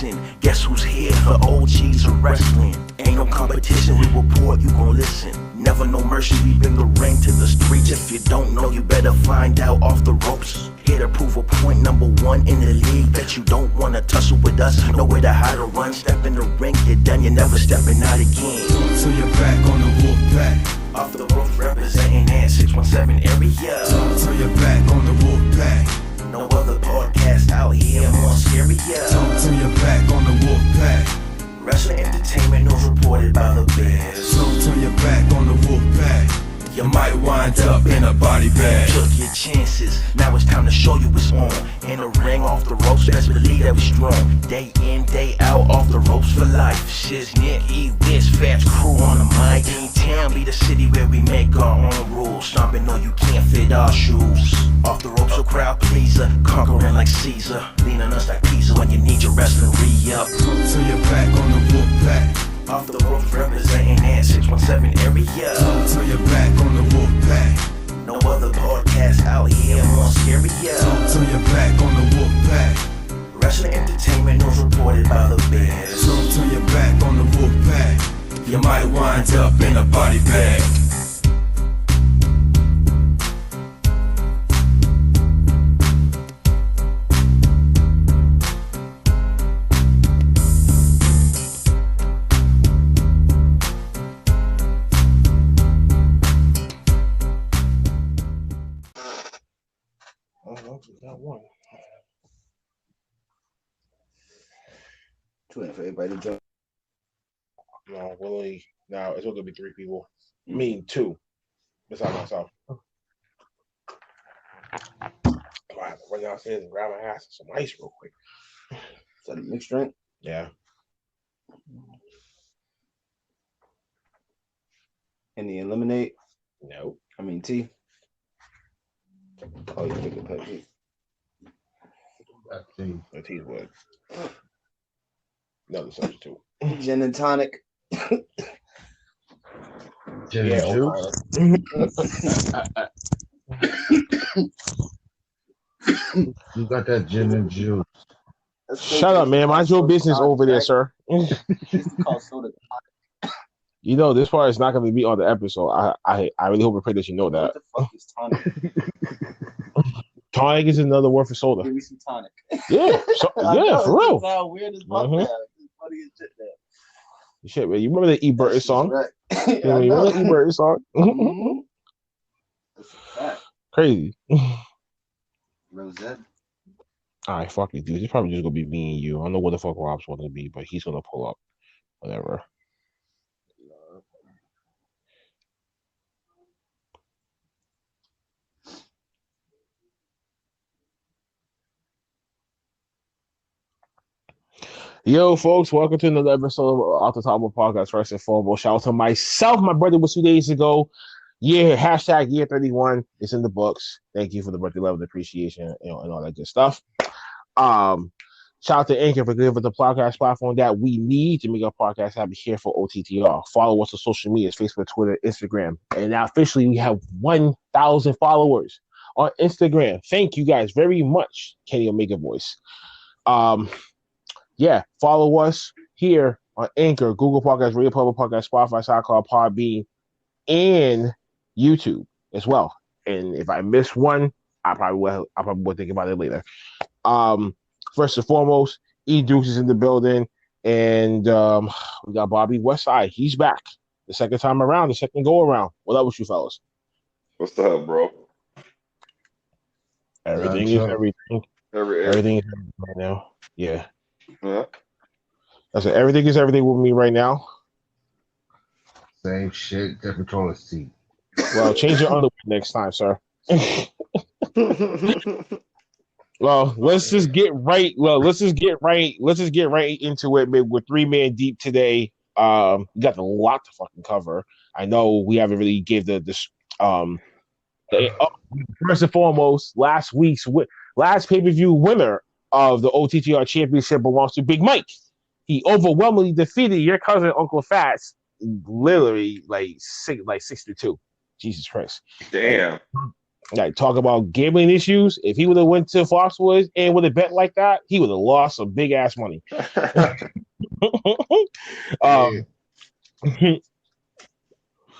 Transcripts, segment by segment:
listen. Guess who's here for OGs of wrestling? Ain't no competition, we report, you gon' listen. Never no mercy, we bring the ring to the streets. If you don't know, you better find out off the ropes. Here to prove a point, number one in the league. Bet you don't wanna tussle with us, know where to hide or run. Step in the ring, you're done, you're never stepping out again. So you're back on the wolf pack. Off the roof, representing that 617 area. So you're back on the wolf pack. No other podcast out here more scarier. So you're back on the wolf pack. Wrestling entertainment news reported by the Bears. So you're back on the wolf pack. You might wind up in a body bag. Took your chances, now it's time to show you what's on. In the ring, off the ropes, best believe that we strong. Day in, day out, off the ropes for life. Shiznit, E-Wiz, Fast Crew on the mic. Town be the city where we make our own rules. Stomping on you can't fit our shoes. Off the ropes, a crowd pleaser, conquering like Caesar. Lean on us like Pisa when you need your wrestling re-up. So you're back on the wolf pack. Off the roof, representing that 617 area. So you're back on the wolf pack. No other podcast out here more scarier. So you're back on the wolf pack. Wrestling entertainment news reported by the Bears. So you're back on the wolf pack. You might wind up in a body bag. That one. Too late for everybody to jump. No, Willie. Now it's going to be 3 people. I mean 2. Besides myself. I have to run downstairs and grab my ass and some ice real quick. Is that a mixed drink? Yeah. Any lemonade? No. I mean tea. Oh, you take a Pepsi. The tea's wood. Another substitute. Gin and tonic. Gin Yeah, and juice. You got that gin and juice. Shut up, man. Mind your business over there, sir. You know, this part is not going to be on the episode. I really hope and pray that you know that. What the fuck is tonic? Tonic is another word for soda. Give me some tonic. Yeah, yeah, for real. How weird is my Mhm. It's funny as shit there. Shit, man. You remember the E. Burton song? Right. You remember the E. Burton song? Mhm. That's a fact. Crazy. Rosette. All right, fuck it, dude. It's probably just going to be me and you. I don't know what the fuck Rob's going to be, but he's going to pull up. Whatever. Yo, folks, welcome to another episode of Off the Top of Podcast. First and foremost, shout out to myself. My birthday was 2 days ago. Yeah, hashtag year 31. It's in the books. Thank you for the birthday love and appreciation, and all that good stuff. Shout out to Anchor for giving us the podcast platform that we need to make our podcast happen here for OTTR. Follow us on social media, Facebook, Twitter, Instagram. And now officially we have 1,000 followers on Instagram. Thank you guys very much, Kenny Omega Voice. Yeah, follow us here on Anchor, Google Podcasts, Radio Public Podcast, Spotify, SoundCloud, Podbean, and YouTube as well. And if I miss one, I probably will think about it later. First and foremost, E Dukes is in the building, and we got Bobby Westside. He's back the second time around, the second go around. What up with you fellas? What's the hell, bro? Everything is everything. Everything is everything right now. Yeah. Yeah. I said everything is everything with me right now. Same shit, different controller seat. Well, change your underwear next time, sir. Well, let's just get right into it. We're 3-man deep today. We got a lot to fucking cover. I know we haven't really gave first and foremost, last pay-per-view winner of the OTTR championship belongs to Big Mike. He overwhelmingly defeated your cousin Uncle Fats, literally like 6-2. Jesus Christ. Damn. Like, talk about gambling issues. If he would have went to Foxwoods and would have bet like that, he would have lost some big ass money. um,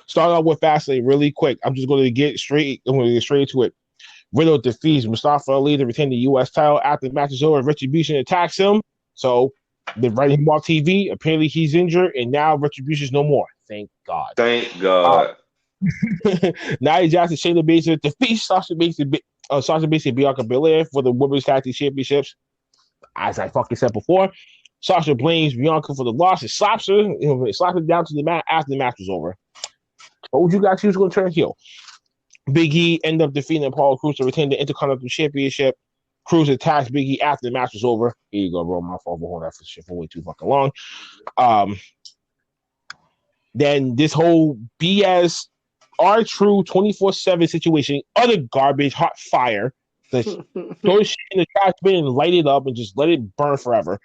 start out with Fastlane really quick. I'm just going to get straight. I'm going to get straight to it. Riddle defeats Mustafa Ali to retain the U.S. title after the match is over. Retribution attacks him, so they're writing him off TV. Apparently, he's injured, and now Retribution's no more. Thank God. Thank God. Nia Jackson, Shayna Baszler defeats Sasha Banks and Bianca Belair for the Women's Tag Team Championships. As I fucking said before, Sasha blames Bianca for the loss and slaps her down to the mat after the match was over. Told you guys he was going to turn heel. Big E ended up defeating Apollo Crews to retain the Intercontinental Championship. Crews attacks Big E after the match was over. Here you go, bro. My fault for holding that shit for way too fucking long. Then this whole BS R-True 24/7 situation, other garbage, hot fire. Throw shit in the trash bin and light it up and just let it burn forever.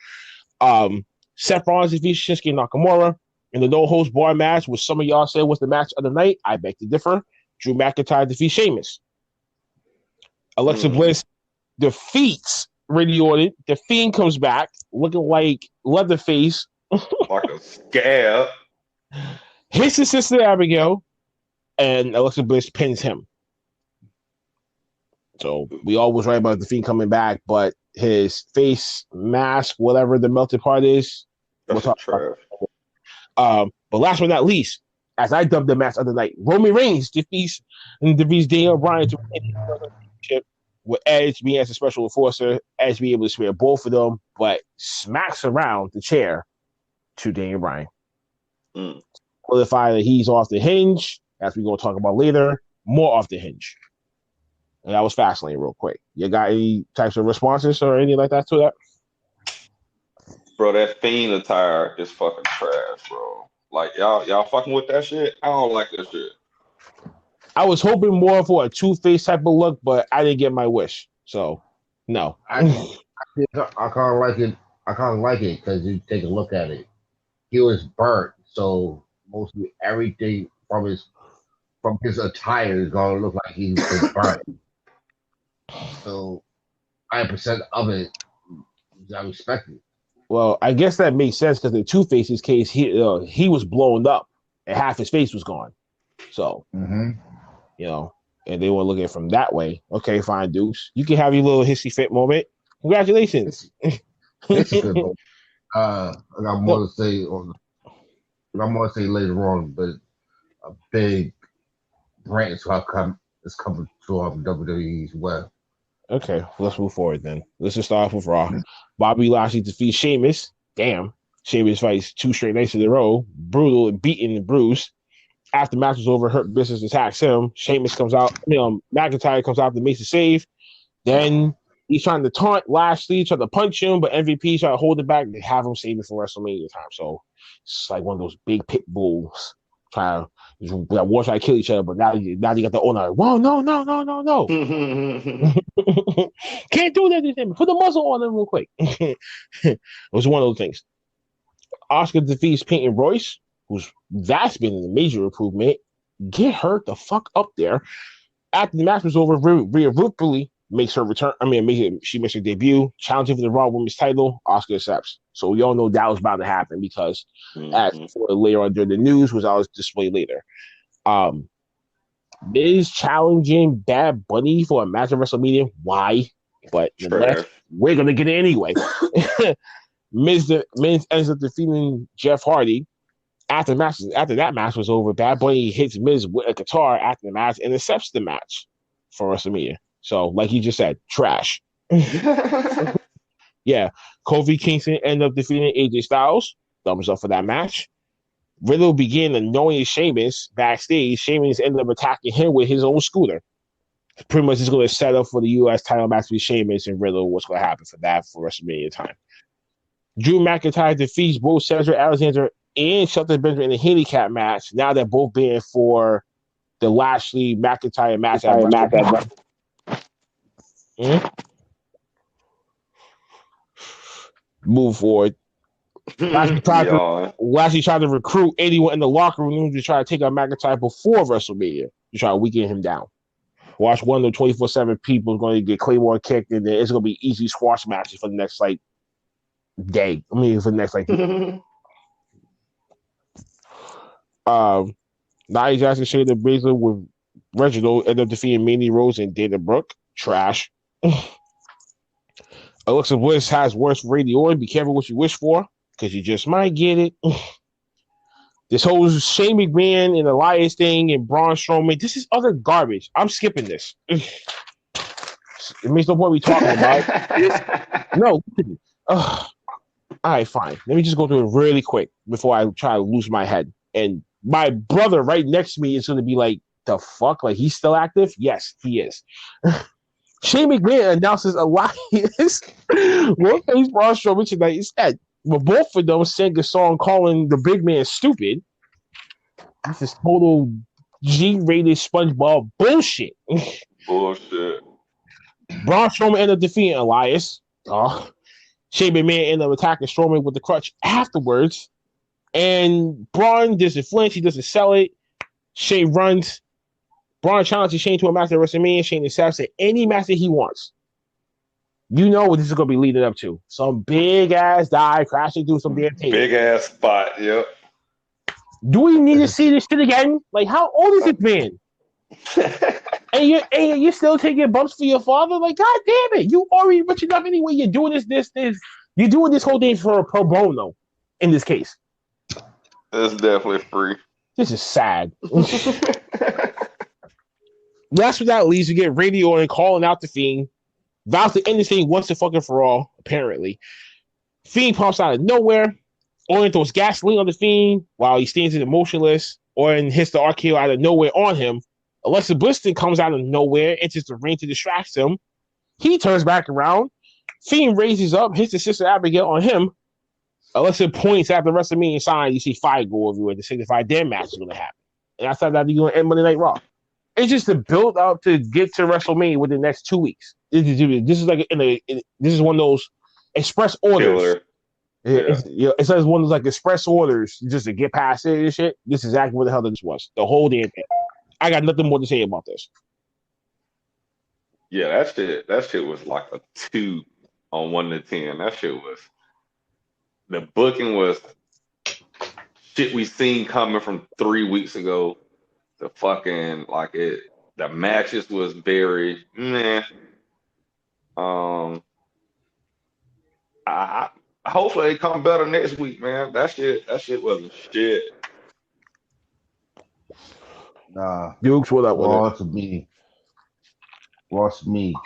Seth Rollins defeats Shinsuke Nakamura in the no-host bar match, which some of y'all said was the match of the night. I beg to differ. Drew McIntyre defeats Sheamus. Alexa Bliss defeats Randy Orton. The Fiend comes back looking like Leatherface. Like a scab. Hits his sister Abigail, and Alexa Bliss pins him. So we all was right about the Fiend coming back, but his face mask, whatever the melted part is, That's trash. But last but not least, as I dubbed the match of the night, Roman Reigns defeats Daniel Bryan to win the championship, with Edge being as a special enforcer, Edge being able to spare both of them, but smacks around the chair to Daniel Bryan. Qualify that he's off the hinge, as we're going to talk about later, more off the hinge. And that was Fastlane real quick. You got any types of responses or anything like that to that? Bro, that Fiend attire is fucking trash, bro. Like, y'all fucking with that shit? I don't like that shit. I was hoping more for a two-face type of look, but I didn't get my wish. So, no. I kind of like it. I kind of like it because you take a look at it. He was burnt, so mostly everything from his attire is gonna look like he's been burnt. So, 9% of it, I respect it. Well, I guess that makes sense because in Two-Face's case, he was blown up and half his face was gone. So, and they were looking at it from that way. Okay, fine, Deuce. You can have your little hissy fit moment. Congratulations. It's good. I got more to say later on, but a big branch is coming to WWE's web. Okay, let's move forward then. Let's just start off with Raw. Bobby Lashley defeats Sheamus. Damn. Sheamus fights 2 straight nights in a row. Brutal and beaten and bruised. After the match was over, Hurt Business attacks him. Sheamus comes out. McIntyre comes out to make the save. Then he's trying to taunt Lashley, trying to punch him, but MVP trying to hold it back. They have him save it for WrestleMania time. So it's like one of those big pit bulls trying to war trying to kill each other, but now you got the owner. Whoa, no. Can't do that. Put the muzzle on him real quick. It was one of those things. Oscar defeats Peyton Royce, that's been a major improvement. Get her the fuck up there. After the match was over, Rhea Ripley makes her return. She makes her debut, challenging for the Raw Women's title. Oscar accepts. So we all know that was about to happen because later on during the news, which I'll display later. Miz challenging Bad Bunny for a match at WrestleMania. Why? But we're gonna get it anyway. Miz ends up defeating Jeff Hardy. After that match was over, Bad Bunny hits Miz with a guitar after the match and accepts the match for WrestleMania. So, like you just said, trash. Yeah, Kofi Kingston ended up defeating AJ Styles. Thumbs up for that match. Riddle began annoying Sheamus backstage. Sheamus ended up attacking him with his own scooter. Pretty much is going to set up for the U.S. title match with Sheamus and Riddle. What's going to happen for that for WrestleMania time? Drew McIntyre defeats both Cedric Alexander and Shelton Benjamin in a handicap match. Now they're both being for the Lashley McIntyre match. Move forward. Lashley tried to recruit anyone in the locker room to try to take out McIntyre before WrestleMania to try to weaken him down. Watch one of the 24/7 people is going to get Claymore kicked, and then it's going to be easy squash matches for the next like day. I mean, for the next like. Nia Jackson, Shayna Baszler with Reginald end up defeating Mandy Rose and Dana Brooke. Trash. Alexa Bliss has worse radio. Be careful what you wish for, because you just might get it. This whole Shane McMahon and Elias thing and Braun Strowman, this is other garbage. I'm skipping this. It makes no point we talking about. No. All right, fine. Let me just go through it really quick before I try to lose my head. And my brother right next to me is going to be like, the fuck? Like, he's still active? Yes, he is. Shane McMahon announces Elias will face Braun Strowman tonight instead. But both of them sang a song calling the big man stupid. This is total G-rated SpongeBob bullshit. Bullshit. Braun Strowman ended up defeating Elias. Shane McMahon ended up attacking Strowman with the crutch afterwards. And Braun doesn't flinch. He doesn't sell it. Shane runs. Braun challenges Shane to a match at WrestleMania. Shane accepts at any match that he wants. You know what this is going to be leading up to. Some big-ass dive crashing through some damn table. Big-ass spot, yep. Do we need to see this shit again? Like, how old is this man? and you're still taking bumps for your father? Like, god damn it. You already rich enough anyway. You're doing this. You're doing this whole thing for a pro bono in this case. That's definitely free. This is sad. Last but not least, we get Radio and calling out the Fiend. Vows to end this thing once and fucking for all, apparently. Fiend pops out of nowhere. Orton throws gasoline on the Fiend while he stands in motionless. Orton hits the RKO out of nowhere on him. Alexa Bliss comes out of nowhere, enters the ring to distract him. He turns back around. Fiend raises up, hits the Sister Abigail on him. Alexa points at the WrestleMania sign. You see fire go everywhere to signify their match is going to happen. And I thought that you're going to end Monday Night Raw. It's just to build up to get to WrestleMania within the next 2 weeks. This is like this is one of those express orders. It says one of those like express orders just to get past it and shit. This is exactly what the hell this was. The whole damn thing. I got nothing more to say about this. Yeah, that shit was like a 2 on 1 to 10. That shit was, the booking was shit we seen coming from 3 weeks ago. The fucking the matches was very meh. I hopefully it come better next week, man. That shit wasn't shit. Nah, Dukes, what up with Raw it? to me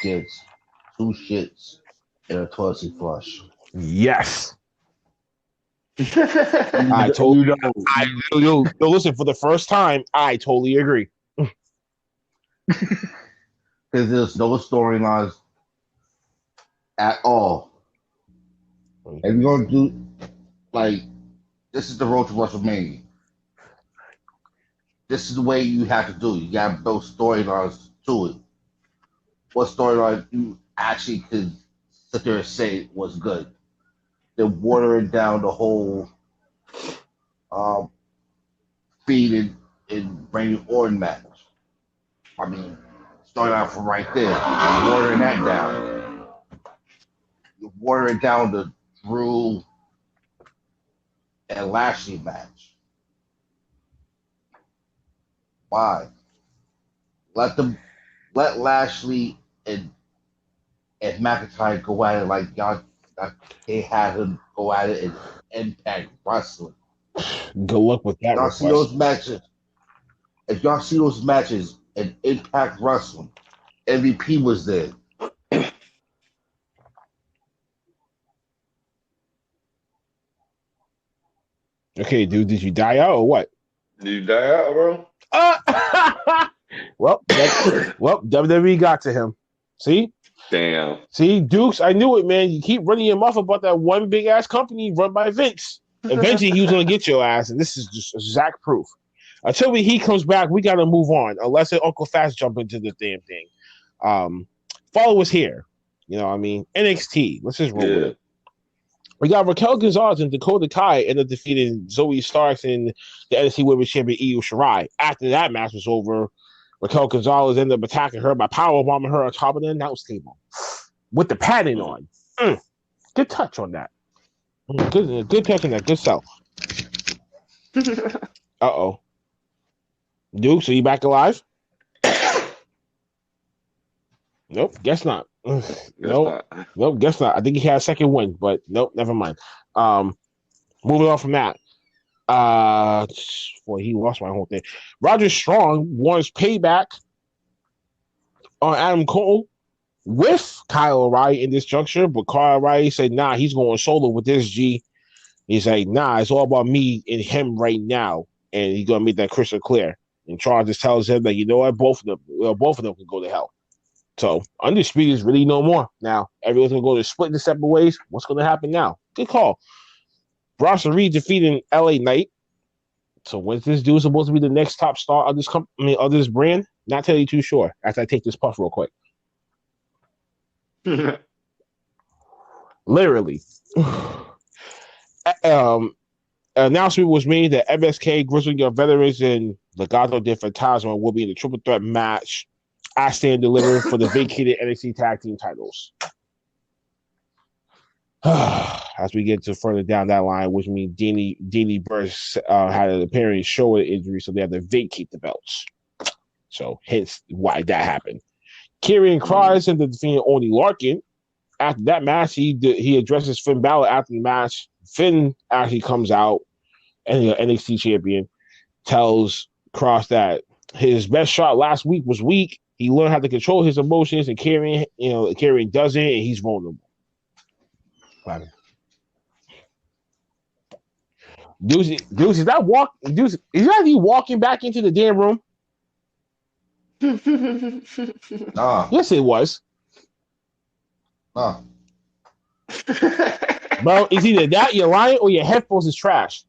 gets 2 shits and a tossy flush. Yes. I totally listen, for the first time, I totally agree. Because there's no storylines at all. If you're gonna do this is the road to WrestleMania. This is the way you have to do it. You gotta build storylines to it. What storyline you actually could sit there and say was good? They're watering down the whole feed and Randy Orton match. I mean, starting out from right there, you're watering that down. You're watering down the Drew and Lashley match. Why? Let Lashley and McIntyre go at it like y'all. They had him go at it in Impact Wrestling. Good luck with that. Y'all see those matches? If y'all see those matches in Impact Wrestling, MVP was there. Okay, dude, did you die out or what? Did you die out, bro? Well, WWE got to him. See? Damn. See, Dukes, I knew it, man. You keep running your mouth about that one big ass company run by Vince. Eventually, he was going to get your ass, and this is just exact proof. Until he comes back, we got to move on, unless Uncle Fast jump into the damn thing. Follow us here. You know what I mean? NXT. Let's just roll with it. We got Raquel Gonzalez and Dakota Kai ended up defeating Zoe Starks and the NXT Women's Champion Io Shirai. After that match was over, Raquel Gonzalez ended up attacking her by powerbombing her on top of the announce table with the padding on. Good touch on that. Good touch on that. Good sell. Uh-oh. Dukes, are you back alive? Nope, guess not. Nope, guess not. I think he had a second win, but nope, never mind. Moving on from that. Boy, he lost my whole thing. Roger Strong wants payback on Adam Cole with Kyle O'Reilly in this juncture, but Kyle O'Reilly said, nah, he's going solo with this G. He's like, nah, it's all about me and him right now, and he's gonna make that crystal clear. And Charles just tells him that, you know what, both of them can go to hell. So Undisputed is really no more now. Everyone's gonna go to split in separate ways. What's gonna happen now? Good call. Bronson Reed defeating LA Knight. So when's this dude supposed to be the next top star of this company, of this brand? Not tell you too sure. After I take this puff real quick. Literally. Announcement was made that MSK, Grizzly Young Veterans, and Legado del Fantasma will be in the triple threat match I Stand Delivered for the vacated NXT Tag Team titles. As we get to further down that line, which means Danny Burst had an apparent shoulder injury, so they had to vacate the belts. So hence why that happened. Karrion Kross and the defeating Oney Larkin. After that match, he addresses Finn Balor after the match. Finn actually comes out, and the NXT champion tells Kross that his best shot last week was weak. He learned how to control his emotions, and Karrion doesn't, and he's vulnerable. Dude, is that he walking back into the damn room? Nah. Yes, it was. Nah. Bro, it's either that you're lying or your headphones is trash.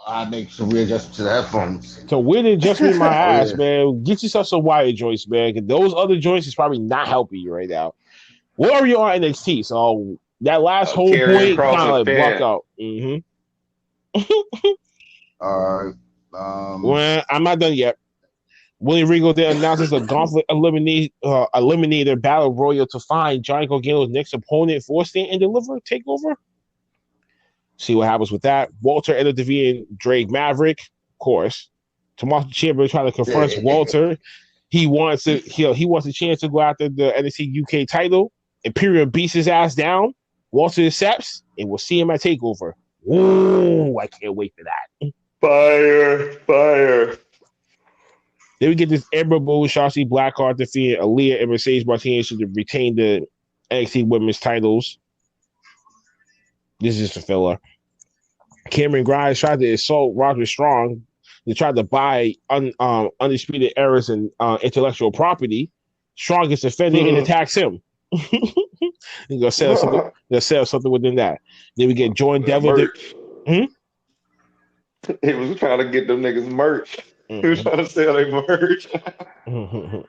I make some readjustments to the headphones. So weird adjustment in my ass, yeah. man. Get yourself some wire joints, man. Cause those other joints is probably not helping you right now. Where are you on NXT? So that last whole point kind of like block out. All right. Well, I'm not done yet. William Regal then announces a Gauntlet Eliminator Battle Royal to find Johnny Gargano's next opponent for Stand and Deliver takeover. See what happens with that. Walter ended up defeating Drake Maverick, of course. Tommaso Ciampa trying to confront Walter. He wants a chance to go after the NXT UK title. Imperium beats his ass down. Walter accepts, and we'll see him at takeover. Ooh, I can't wait for that. Fire. Then we get this Amber Bull, Shotzi Blackheart defeating Aaliyah and Mercedes Martinez to retain the NXT Women's titles. This is just a filler. Cameron Grimes tried to assault Roger Strong. They tried to buy Undisputed Era's and intellectual property. Strong gets offended and attacks him. He's gonna sell something. They'll sell something within that. Then we get Jordan Devlin. He was trying to get them niggas merch. He was trying to sell their merch. And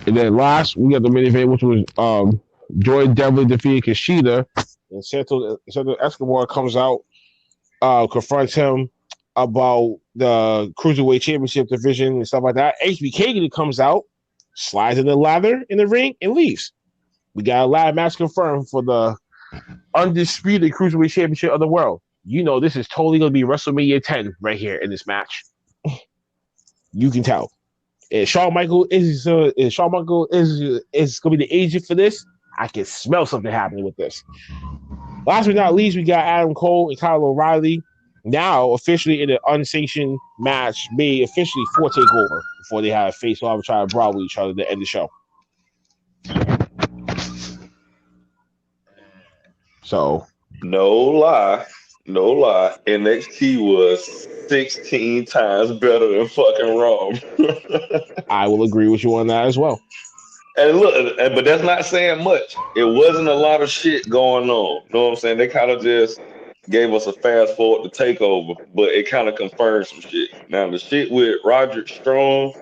then last, we got the main event, which was Jordan Devlin defeating Kushida. And Santos Escobar comes out, confronts him about the Cruiserweight Championship division and stuff like that. HBK comes out, slides in the ladder in the ring, and leaves. We got a ladder match confirmed for the undisputed Cruiserweight Championship of the world. You know this is totally going to be WrestleMania 10 right here in this match. You can tell. And Shawn Michaels is going to be the agent for this. I can smell something happening with this. Last but not least, we got Adam Cole and Kyle O'Reilly now officially in an unsanctioned match made officially for TakeOver before they had a face-off and try to brawl with each other to end the show. So, No lie, NXT was 16 times better than fucking Raw. I will agree with you on that as well. And look, but that's not saying much. It wasn't a lot of shit going on. You know what I'm saying? They kind of just gave us a fast forward to TakeOver, but it kind of confirmed some shit. Now, the shit with Roderick Strong,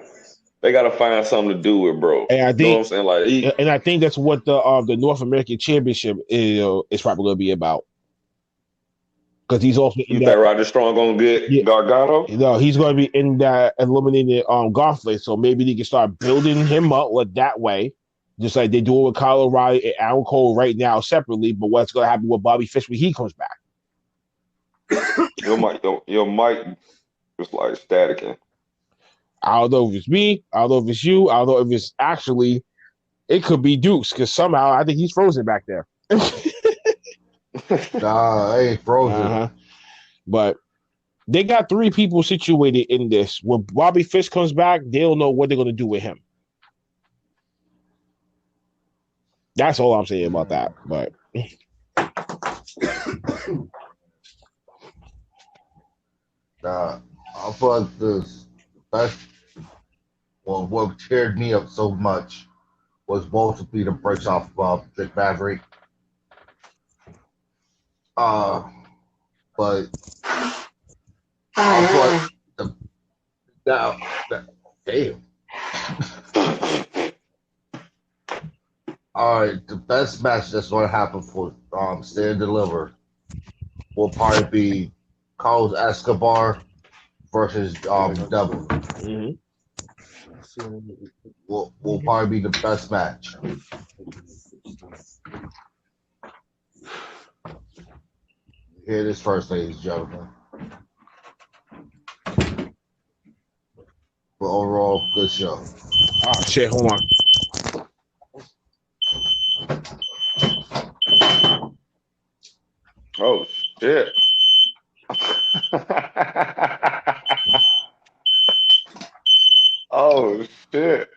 they got to find something to do with, bro. And I think, you know what I'm saying? And I think that's what the North American Championship is probably going to be about. because he's also in You that. think Roger Strong gonna get Yeah. Gargano? He's going to be in that eliminated gauntlet, so maybe they can start building him up with that way, just like they do it with Kyle O'Reilly and Adam Cole right now separately. But what's going to happen with Bobby Fish when he comes back? Your mic is like staticking. I don't know if it's me. I don't know if it's you. I don't know if it's actually. It could be Dukes because somehow I think he's frozen back there. Nah, I ain't frozen. Uh-huh. But they got 3 people situated in this. When Bobby Fish comes back, they don't know what they're going to do with him. That's all I'm saying about that. But Nah, I feel like this best. Well, what cheered me up so much was mostly the breaks off Dick Maverick. But I feel like damn. All right, the best match that's going to happen for Stand Deliver will probably be Carlos Escobar versus Devil. mm-hmm. Will probably be the best match. Hear this first, ladies and gentlemen. But overall, good show. Oh shit! Hold on. Oh shit. Oh shit.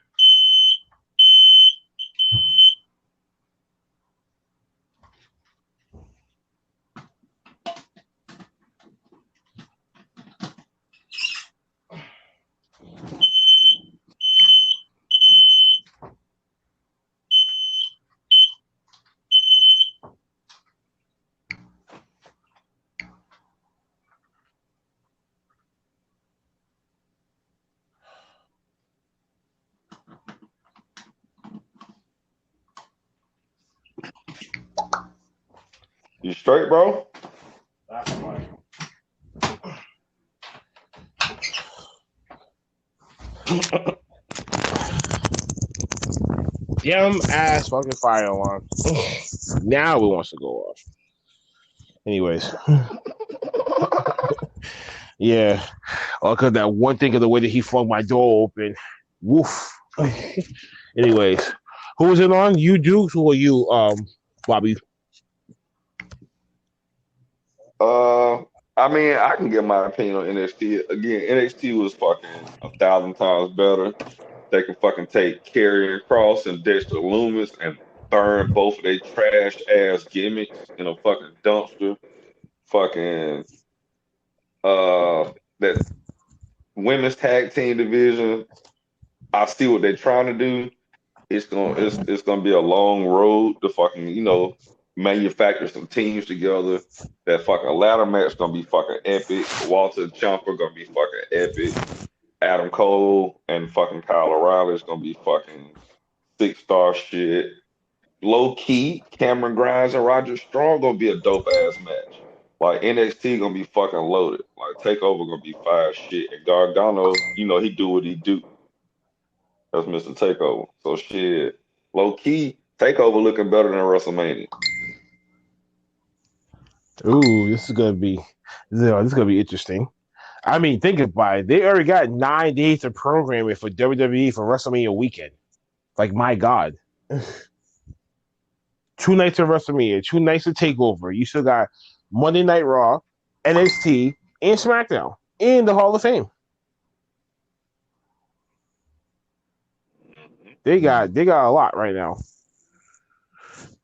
You straight, bro? That's fine. Yum ass fucking fire alarm. Now it wants to go off. Anyways. Yeah. Because that one thing of the way that he flung my door open. Woof. Anyways. Who was it on? You, Dukes, who are you, Bobby? I mean, I can give my opinion on NXT. Again, NXT was fucking 1,000 times better. They can fucking take Karrion Kross and Dexter Lumis and burn both of their trash ass gimmicks in a fucking dumpster. Fucking that women's tag team division. I see what they're trying to do. It's gonna be a long road to fucking manufacture some teams together. That fucking ladder match gonna be fucking epic. Walter and Ciampa gonna be fucking epic. Adam Cole and fucking Kyle O'Reilly is gonna be fucking 6-star shit. Low key, Cameron Grimes and Roger Strong gonna be a dope ass match. Like NXT gonna be fucking loaded. Like Takeover gonna be fire shit. And Gargano, he do what he do. That's Mr. Takeover. So shit, low key, Takeover looking better than WrestleMania. Ooh, this is gonna be interesting. I mean, think about it. They already got 9 days of programming for WWE for WrestleMania weekend. Like, my God. 2 nights of WrestleMania, 2 nights of Takeover. You still got Monday Night Raw, NXT, and SmackDown, and the Hall of Fame. They got a lot right now.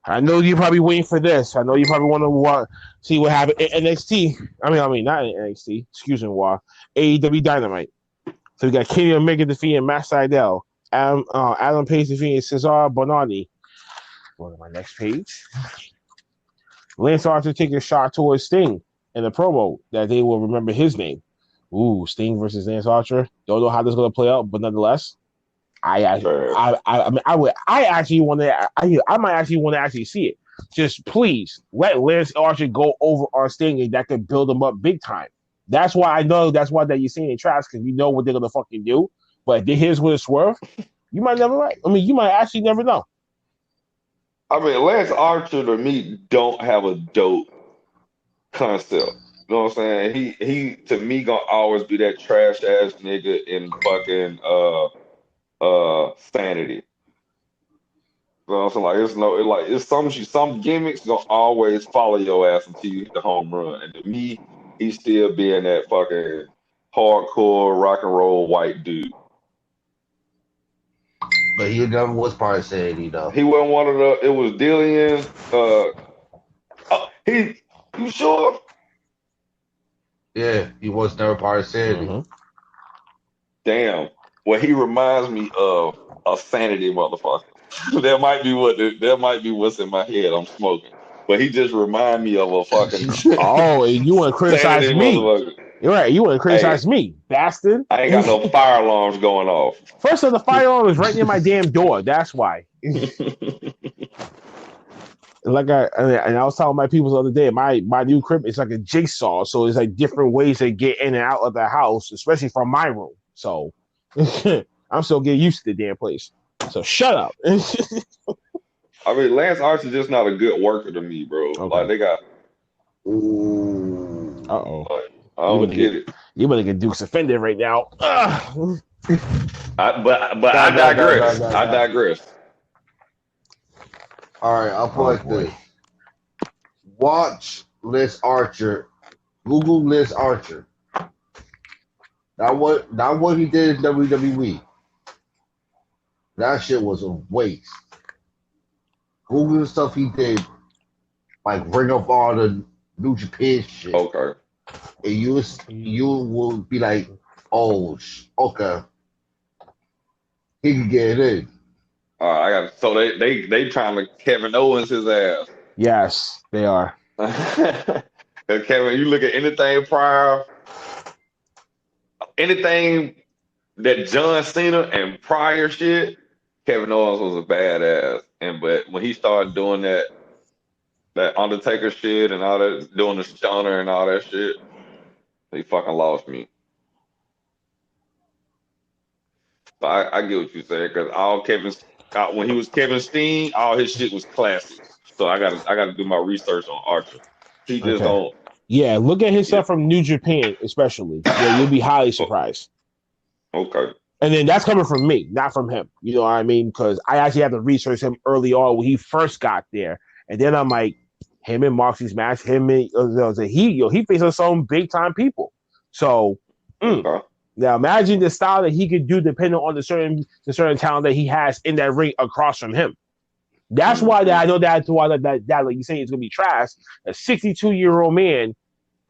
I know you're probably waiting for this. I know you probably want to see what happened in NXT. I mean, not in NXT. Excuse me, AEW Dynamite. So we got Kenny Omega defeating Matt Sydal. Adam Page defeating Cesar Bononi. Go to my next page. Lance Archer taking a shot towards Sting in the promo that they will remember his name. Ooh, Sting versus Lance Archer. Don't know how this is going to play out, but nonetheless, I might actually want to actually see it just please let Lance Archer go over on Sting, and that could build him up big time. That's why I know that's why that you're seeing trash because you know what they're gonna fucking do. But here's what it's worth. You might never like. I mean, you might actually never know. I mean, Lance Archer to me don't have a dope concept. You know what I'm saying? He to me gonna always be that trash ass nigga in fucking Sanity. You know what I'm saying? Like it's some gimmicks gonna always follow your ass until you hit the home run. And to me, he's still being that fucking hardcore rock and roll white dude. But he never was part of Sanity, though. He wasn't one of the. It was Dillian. You sure? Yeah, he was never part of Sanity. Mm-hmm. Damn. Well, he reminds me of a Sanity motherfucker. That might be what's in my head. I'm smoking, but he just remind me of a fucking. Oh, and you want to criticize Sanity me? motherfucker. You're right. You want to criticize me, bastard? I ain't got no fire alarms going off. First of the fire alarm is right near my damn door. That's why. Like I was telling my people the other day, my new crib is like a jigsaw, so it's like different ways to get in and out of the house, especially from my room. So I'm still getting used to the damn place. So shut up. I mean, Lance Archer's just not a good worker to me, bro. Okay. Like they got. Ooh. Uh-oh. Like, I don't get it. You better get Duke's offended right now. But I digress. I digress. All right, I'll put like this. Watch Liz Archer. Google Liz Archer. Not what he did in WWE. That shit was a waste. Google the stuff he did, like Ring of Honor, New Japan shit. Okay. And you will be like, oh, okay. He can get it in. I got. So they trying to Kevin Owens his ass. Yes, they are. Kevin, you look at anything prior, anything that John Cena and prior shit, Kevin Owens was a badass. But when he started doing that Undertaker shit and all that, doing the stunner and all that shit, he fucking lost me. But I get what you saying because when he was Kevin Steen, all his shit was classic. So I gotta do my research on Archer. He just don't. Yeah, look at his stuff from New Japan, especially. Yeah, you'll be highly surprised. Okay. And then that's coming from me, not from him. You know what I mean? Because I actually had to research him early on when he first got there, and then I'm like, him and Moxie's match, he faces some big time people. So now imagine the style that he could do depending on the certain talent that he has in that ring across from him. That's why I know that's why that like you saying it's gonna be trash. A 62-year-old man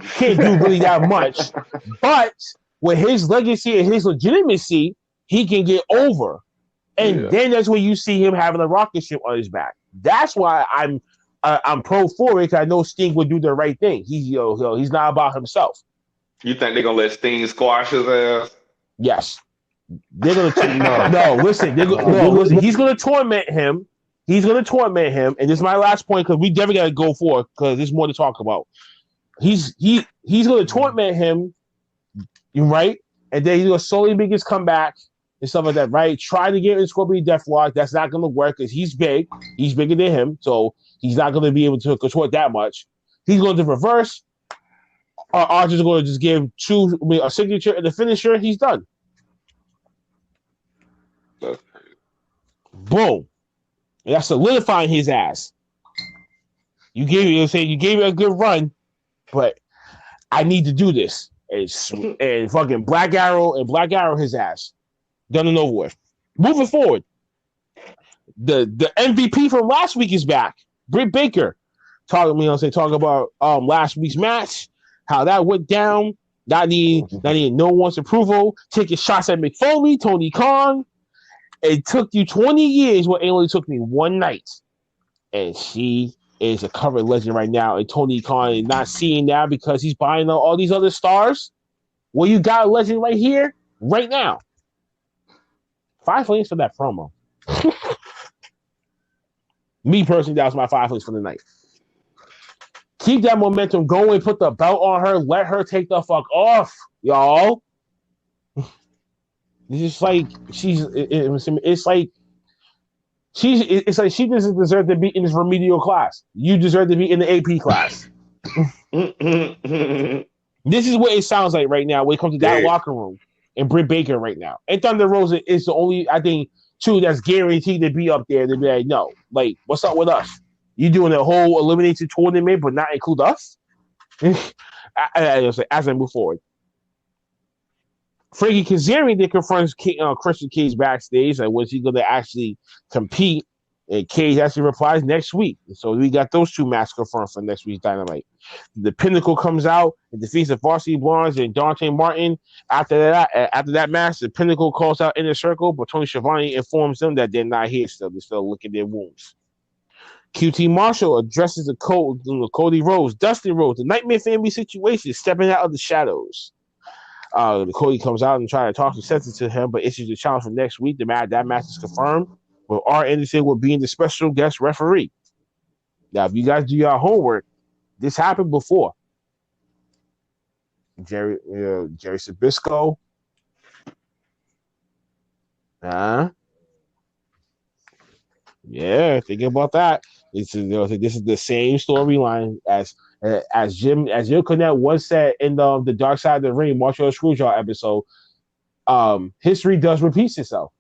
can't do really that much, but with his legacy and his legitimacy, he can get over. And then that's when you see him having a rocket ship on his back. That's why I'm pro for it because I know Sting would do the right thing. He's not about himself. You think they're gonna let Sting squash his ass? Yes, they're gonna. Listen. He's gonna torment him. He's gonna torment him, and this is my last point because we definitely gotta go for it because there's more to talk about. He's gonna torment him, right? And then he's gonna slowly make his comeback and stuff like that, right? Try to get in Scorpion Deathlock. That's not gonna work because he's big. He's bigger than him, so he's not gonna be able to contort that much. He's going to reverse. Archer's going to just give a signature and the finisher. He's done. Boom. And that's solidifying his ass. You gave me a good run, but I need to do this. And fucking Black Arrow his ass. Done and over with. Moving forward. The MVP from last week is back. Britt Baker. Talking about last week's match, how that went down, not needing no one's approval, taking shots at Mick Foley, Tony Khan. It took you 20 years, what it only took me one night. And she is a covered legend right now. And Tony Khan is not seeing that because he's buying all these other stars. Well, you got a legend right here, right now. 5 flames for that promo. Me personally, that was my 5 plays for the night. Keep that momentum going. Put the belt on her. Let her take the fuck off, y'all. It's just like it's like she doesn't deserve to be in this remedial class. You deserve to be in the AP class. This is what it sounds like right now when it comes to that locker room and Britt Baker right now. And Thunder Rosa is the only, I think, two that's guaranteed to be up there. To be like, no, like, what's up with us? You doing a whole elimination tournament but not include us? As I move forward. Frankie Kazarian then confronts Christian Cage backstage. Like, was he going to actually compete? And Cage actually replies next week. So we got those two matches confirmed for next week's Dynamite. The Pinnacle comes out and defeats the Varsity Blondes and Dante Martin. After that match, the Pinnacle calls out Inner Circle, but Tony Schiavone informs them that they're not here still. They're still licking their wounds. QT Marshall addresses the Cody Rhodes, Dustin Rhodes, the Nightmare Family situation, stepping out of the shadows. Cody comes out and tries to talk some sense to him, but issues a challenge for next week. That match is confirmed, with R. Anderson will be the special guest referee. Now, if you guys do your homework, this happened before. Jerry Sabisco. Yeah, think about that. This is the same storyline as Jim Cornette once said in the Dark Side of the Ring Marshall Screwjaw episode. History does repeat itself,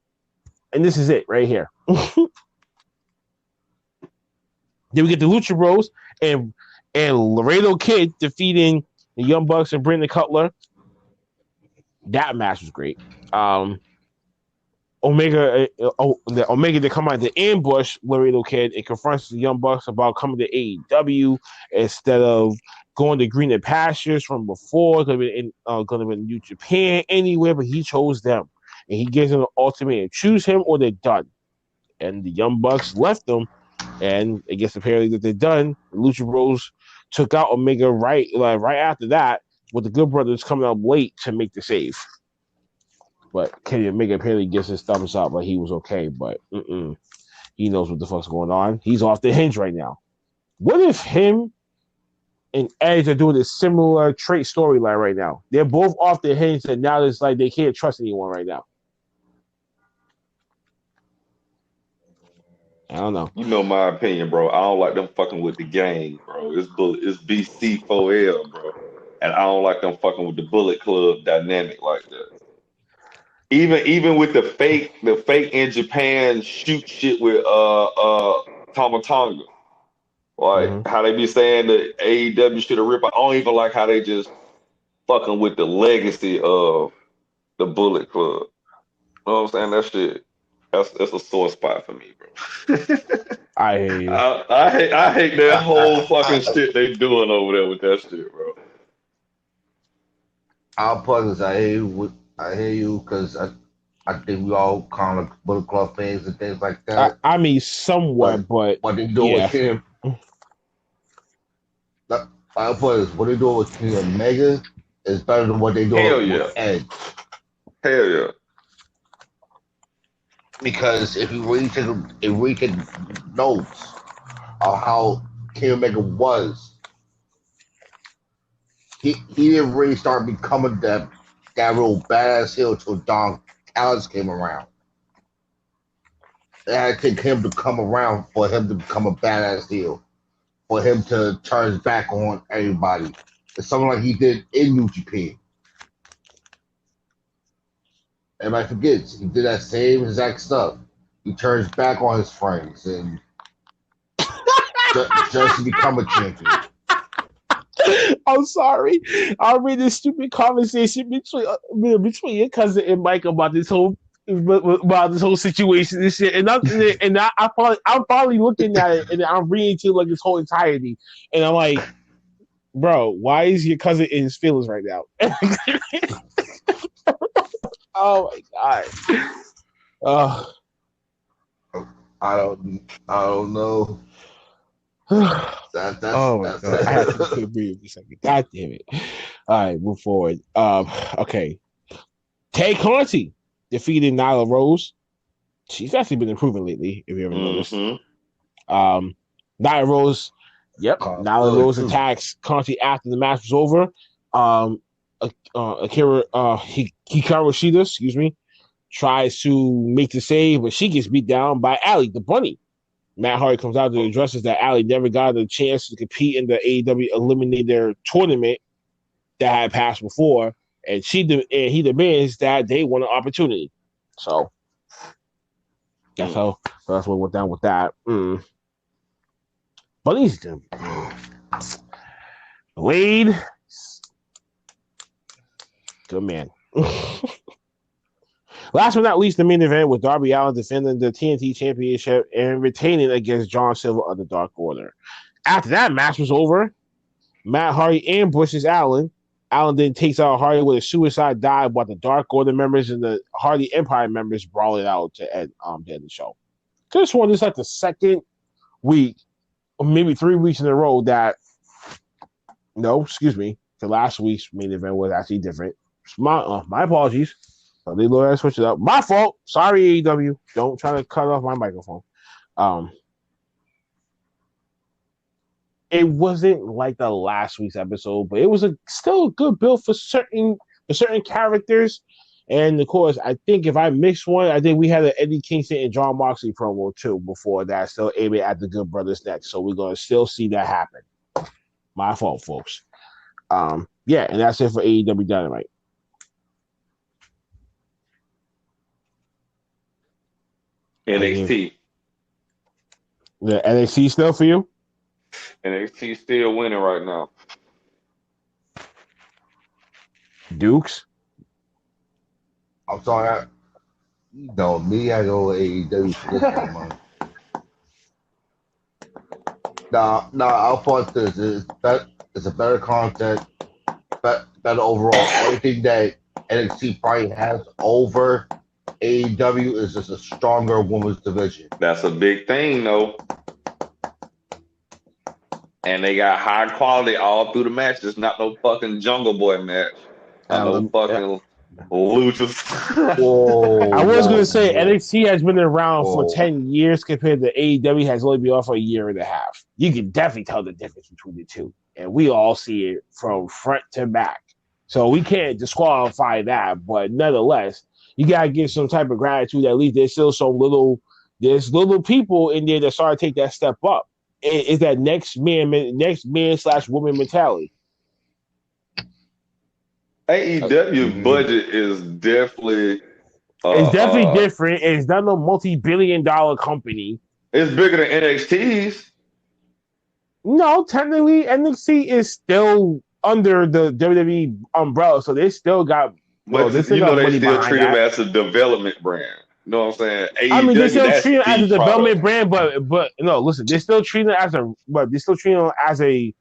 and this is it right here. Then we get the Lucha Bros and Laredo Kid defeating the Young Bucks and Brandon Cutler. That match was great. Omega to come out the ambush Laredo Kid and confronts the Young Bucks about coming to AEW instead of going to greener pastures from before. Going to be in New Japan anywhere, but he chose them, and he gives them an ultimatum: choose him or they're done. And the Young Bucks left them, and I guess apparently that they're done. The Lucha Bros took out Omega right after that, with the Good Brothers coming up late to make the save. But Kenny Omega apparently gets his thumbs up, but he was okay. But he knows what the fuck's going on. He's off the hinge right now. What if him and Edge are doing a similar trait storyline right now? They're both off the hinge, and now it's like they can't trust anyone right now. I don't know. You know my opinion, bro. I don't like them fucking with the gang, bro. It's BC4L, bro. And I don't like them fucking with the Bullet Club dynamic like that. Even with the fake in Japan shoot shit with Tama Tonga. Like how they be saying that AEW should have ripped. I don't even like how they just fucking with the legacy of the Bullet Club. You know what I'm saying? That shit, that's a sore spot for me, bro. I hear you. I hate that whole fucking shit they doing over there with that shit, bro. I'll pause. I hear you because I think we all kind of Bullet Club fans and things like that. I mean, somewhat, but what they do with him. I'll pause. What they do with Kenny Omega is better than what they do with Edge. Hell yeah. Because if you really take notes of how Kenny Omega was, he didn't really start becoming that real badass heel till Don Callis came around. It had to take him to come around for him to become a badass heel, for him to turn his back on everybody. It's something like he did in New Japan. Everybody forgets he did that same exact stuff. He turns back on his friends and just to become a champion. I'm sorry. I read this stupid conversation between your cousin and Mike about this whole situation and shit. And I'm finally looking at it and I'm reading to like this whole entirety. And I'm like, bro, why is your cousin in his feelings right now? Oh my god. I don't know. That's God. I have to agree with you. God damn it. All right, move forward. Okay. Tay Conti defeated Nyla Rose. She's actually been improving lately, if you ever noticed. Nyla Rose, Nyla Rose attacks Conti after the match was over. Hikaru Shida, excuse me, tries to make the save, but she gets beat down by Allie, the bunny. Matt Hardy comes out to address that Allie never got a chance to compete in the AEW Eliminator tournament that had passed before, and he demands that they want an opportunity. So that's what went down with that. Bunny's the Blade. Good man. Last but not least, the main event with Darby Allin defending the TNT Championship and retaining against John Silver of the Dark Order. After that match was over, Matt Hardy ambushes Allin. Allin then takes out Hardy with a suicide dive, while the Dark Order members and the Hardy Empire members brawl it out to end the show. This one is like the second week, or maybe 3 weeks in a row that, the last week's main event was actually different. My apologies. They look switch it up. My fault. Sorry, AEW. Don't try to cut off my microphone. It wasn't like the last week's episode, but it was still a good build for certain characters. And of course, I think if I mixed one, I think we had an Eddie Kingston and John Moxley promo too before that, still aiming at the Good Brothers next. So we're gonna still see that happen. My fault, folks. And that's it for AEW Dynamite. NXT. The NXT still for you? NXT still winning right now. Dukes? I'm sorry. No, me, I go AEW for this one, man. I'll put this. It's a better content, better overall. Everything that NXT probably has over AEW is just a stronger women's division. That's a big thing, though. And they got high quality all through the match. It's not no fucking Jungle Boy match. No fucking luchas. I was going to say NXT has been around for 10 years compared to AEW has only been on for a year and a half. You can definitely tell the difference between the two. And we all see it from front to back. So we can't disqualify that. But nonetheless, you got to give some type of gratitude. At least there's still there's little people in there that start to take that step up. It's that next man/woman mentality. AEW budget is definitely it's definitely different. It's not a multi-billion-dollar company. It's bigger than NXT's. No, technically NXT is still under the WWE umbrella, so they still got. But they still treat them as a development brand. You know what I'm saying? AEW, they still treat it as a development brand, but no, listen, they're still treating it as a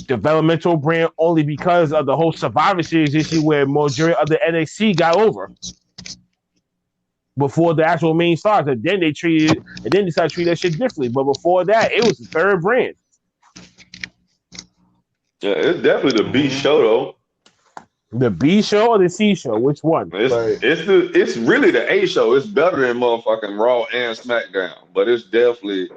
developmental brand only because of the whole Survivor Series issue where majority of the NXT got over before the actual main stars, and then they started treating that shit differently. But before that, it was the third brand. Yeah, it's definitely the B show though. The B show or the C show? Which one? It's really the A show. It's better than motherfucking Raw and SmackDown, but it's definitely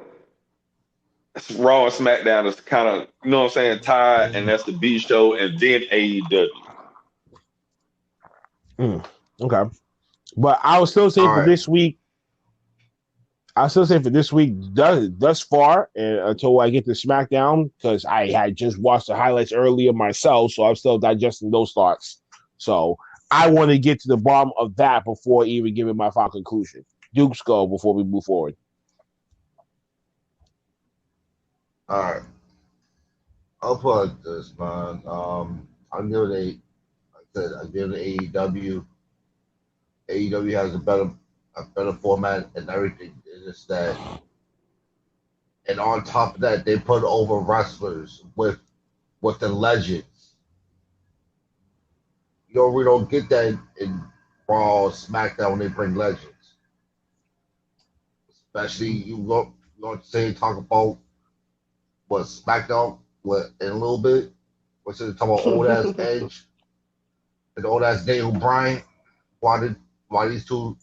Raw and SmackDown is kind of, you know what I'm saying, tied, and that's the B show, and then AEW. Okay, but I would still say for this week. Thus far, until I get to SmackDown, because I had just watched the highlights earlier myself, so I'm still digesting those thoughts. So I want to get to the bottom of that before even giving my final conclusion. Dukes, go before we move forward. All right. I'll put this, man. I'll give it AEW. AEW has a better format and everything. It's that, and on top of that, they put over wrestlers with the legends. We don't get that in Raw, SmackDown when they bring legends. Especially you talk about what SmackDown in a little bit. What's it talk about old ass Edge and old ass Daniel Bryan? Why these two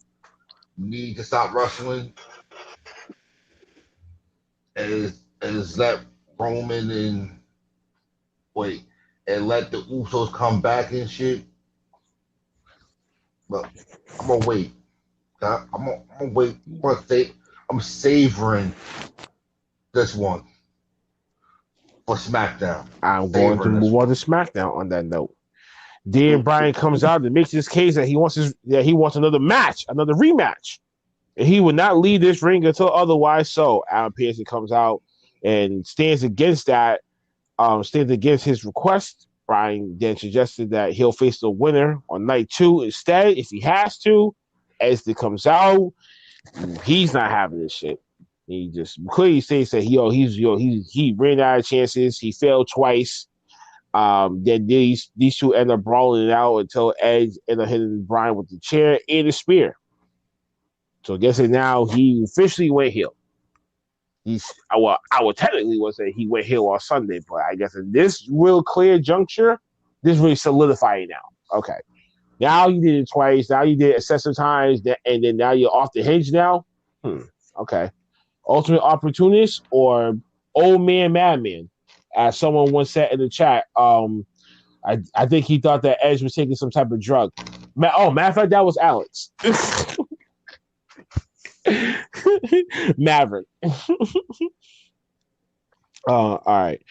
need to stop wrestling? is let Roman and let the Usos come back and shit. But I'm gonna wait. I'm gonna wait. I'm savoring this one for SmackDown. I'm going to move on to SmackDown on that note. Dan Bryan comes out and makes his case that he wants another match, another rematch. And he would not leave this ring until otherwise. So Adam Pearson comes out and stands against that, stands against his request. Bryan then suggested that he'll face the winner on night 2 instead if he has to. As it comes out, he's not having this shit. He just clearly states that he ran out of chances. He failed twice. Then these two end up brawling it out until Edge ended up hitting Bryan with the chair and the spear. So I guess now he officially went heel. I would technically would say he went heel on Sunday, but I guess in this real clear juncture, this really solidified now. Okay. Now you did it twice. Now you did it excessive times, and then now you're off the hinge now? Okay. Ultimate opportunist or old man madman? As someone once said in the chat, I think he thought that Edge was taking some type of drug. Matter of fact, that was Alex. Maverick. All right.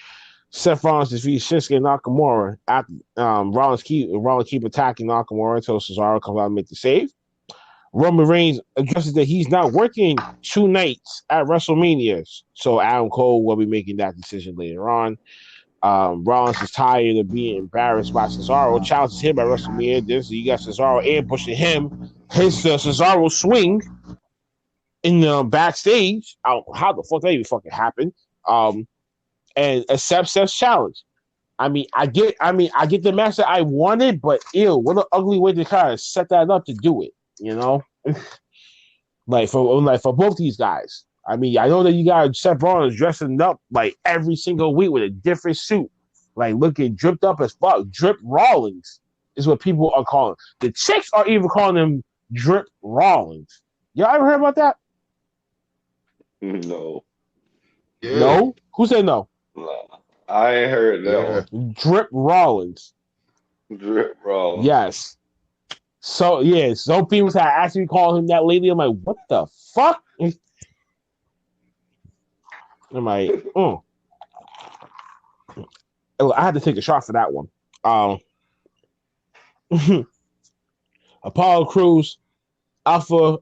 Seth Rollins defeats Shinsuke Nakamura. After Rollins keep attacking Nakamura until Cesaro comes out and make the save. Roman Reigns addresses that he's not working 2 nights at WrestleMania, so Adam Cole will be making that decision later on. Rollins is tired of being embarrassed by Cesaro, challenges him at WrestleMania. This you got Cesaro ambushing him. His Cesaro swing in the backstage. How the fuck that even fucking happened? And accepts Seth's challenge. I get the match that I wanted, but ew, what an ugly way to kind of set that up to do it, you know? like for both these guys. I know that you got Seth Rollins dressing up like every single week with a different suit, like looking dripped up as fuck. Drip Rollins is what people are calling. The chicks are even calling him Drip Rollins. Y'all ever heard about that? No. Yeah. No? Who said no? I ain't heard that one. Drip Rollins. Drip Rollins. Yes. So yeah, some people had actually called him that lately. I'm like, what the fuck? I'm like, I had to take a shot for that one. Apollo Crews, Alpha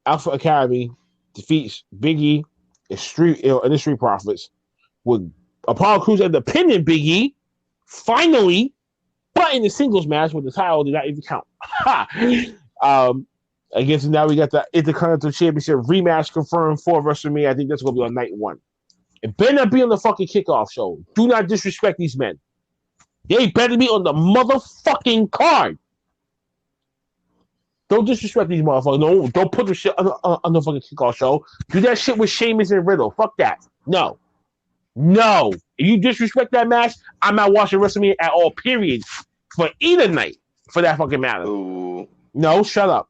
Academy defeats Big E and the Street Profits, with Apollo Crews and the pinning Big E finally, but in the singles match with the title did not even count. I guess now we got the Intercontinental Championship rematch confirmed for WrestleMania. I think that's going to be on night 1. It better not be on the fucking kickoff show. Do not disrespect these men. They better be on the motherfucking card. Don't disrespect these motherfuckers. No, don't put the shit on the fucking kickoff show. Do that shit with Sheamus and Riddle. Fuck that. No. If you disrespect that match, I'm not watching WrestleMania at all, period. For either night, for that fucking matter. Ooh. No, shut up.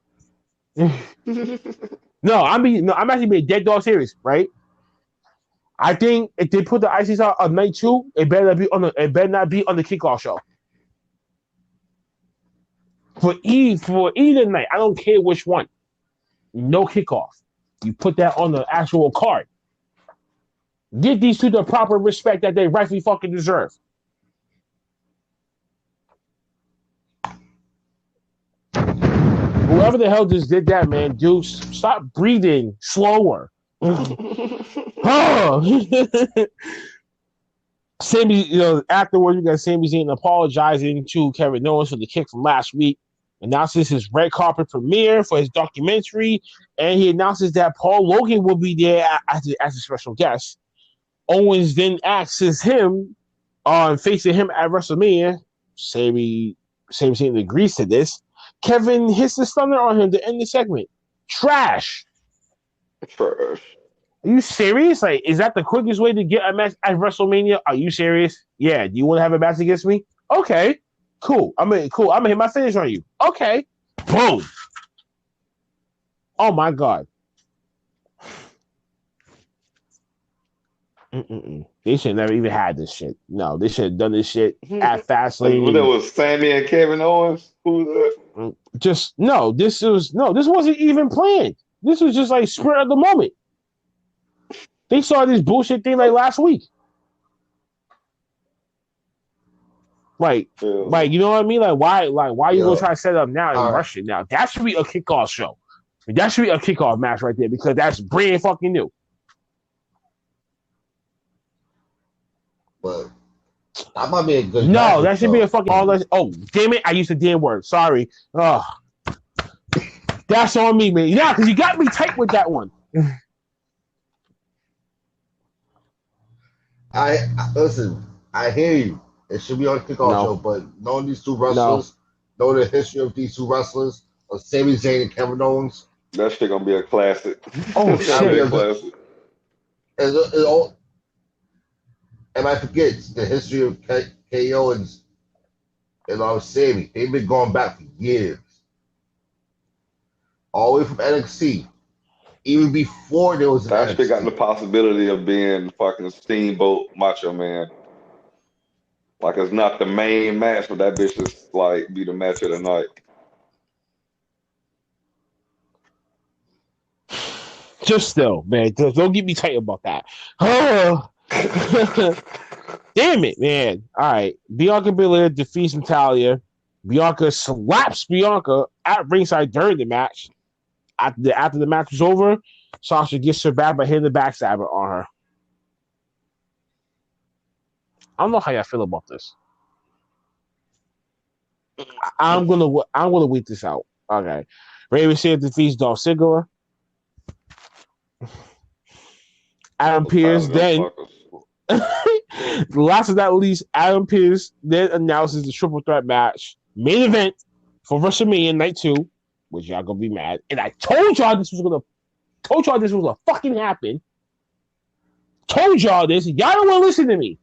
No, I'm actually being dead dog serious, right? I think if they put the IC out on night 2, it better not be on the kickoff show. For either night, I don't care which one. No kickoff. You put that on the actual card. Give these two the proper respect that they rightfully fucking deserve. Whoever the hell just did that, man, dude, stop breathing slower. Sammy, afterwards, we got Sami Zayn apologizing to Kevin Owens for the kick from last week. Announces his red carpet premiere for his documentary, and he announces that Paul Logan will be there as a special guest. Owens then asks him on facing him at WrestleMania. Sami Zayn agrees to this. Kevin hits the stunner on him to end the segment. Trash. Trash. Are you serious? Like, is that the quickest way to get a match at WrestleMania? Are you serious? Yeah. Do you want to have a match against me? Okay. Cool. I'm gonna hit my finish on you. Okay. Boom. Oh my God. They should never even had this shit. No, they should have done this shit at Fastlane. When there was Sammy and Kevin Owens. Who was that? Just no. This wasn't even planned. This was just like spur of the moment. They saw this bullshit thing like last week. Like, you know what I mean? Like, why are you gonna try to set it up now and rush it now? That should be a kickoff show. That should be a kickoff match right there because that's brand fucking new. But that might be a good. No, that should be a fucking all. Oh, damn it! I used the damn word. Sorry. Oh, that's on me, man. Yeah, because you got me tight with that one. I listen. I hear you. It should be on a kickoff show, but knowing these two wrestlers, knowing the history of these two wrestlers, of Sami Zayn and Kevin Owens, that shit gonna be a classic. Oh shit! Classic. And I forget the history of KO and Sami. They've been going back for years, all the way from NXT, even before there was. That shit got the possibility of being fucking Steamboat Macho Man. Like it's not the main match, but that bitch is like be the match of the night. Just still, man, don't get me tight about that. Oh. Damn it, man. All right. Bianca Belair defeats Natalya. Bianca slaps Bianca at ringside during the match. After the match was over, Sasha gets her back by hitting the backstabber on her. I don't know how y'all feel about this. I'm gonna wait this out. Okay. Rey Mysterio defeats Dolph Ziggler. Adam Pearce then. Last but not least, Adam Pearce then announces the triple threat match main event for WrestleMania Night 2, which y'all gonna be mad. And I told y'all this was gonna fucking happen. Told y'all this. Y'all don't want to listen to me.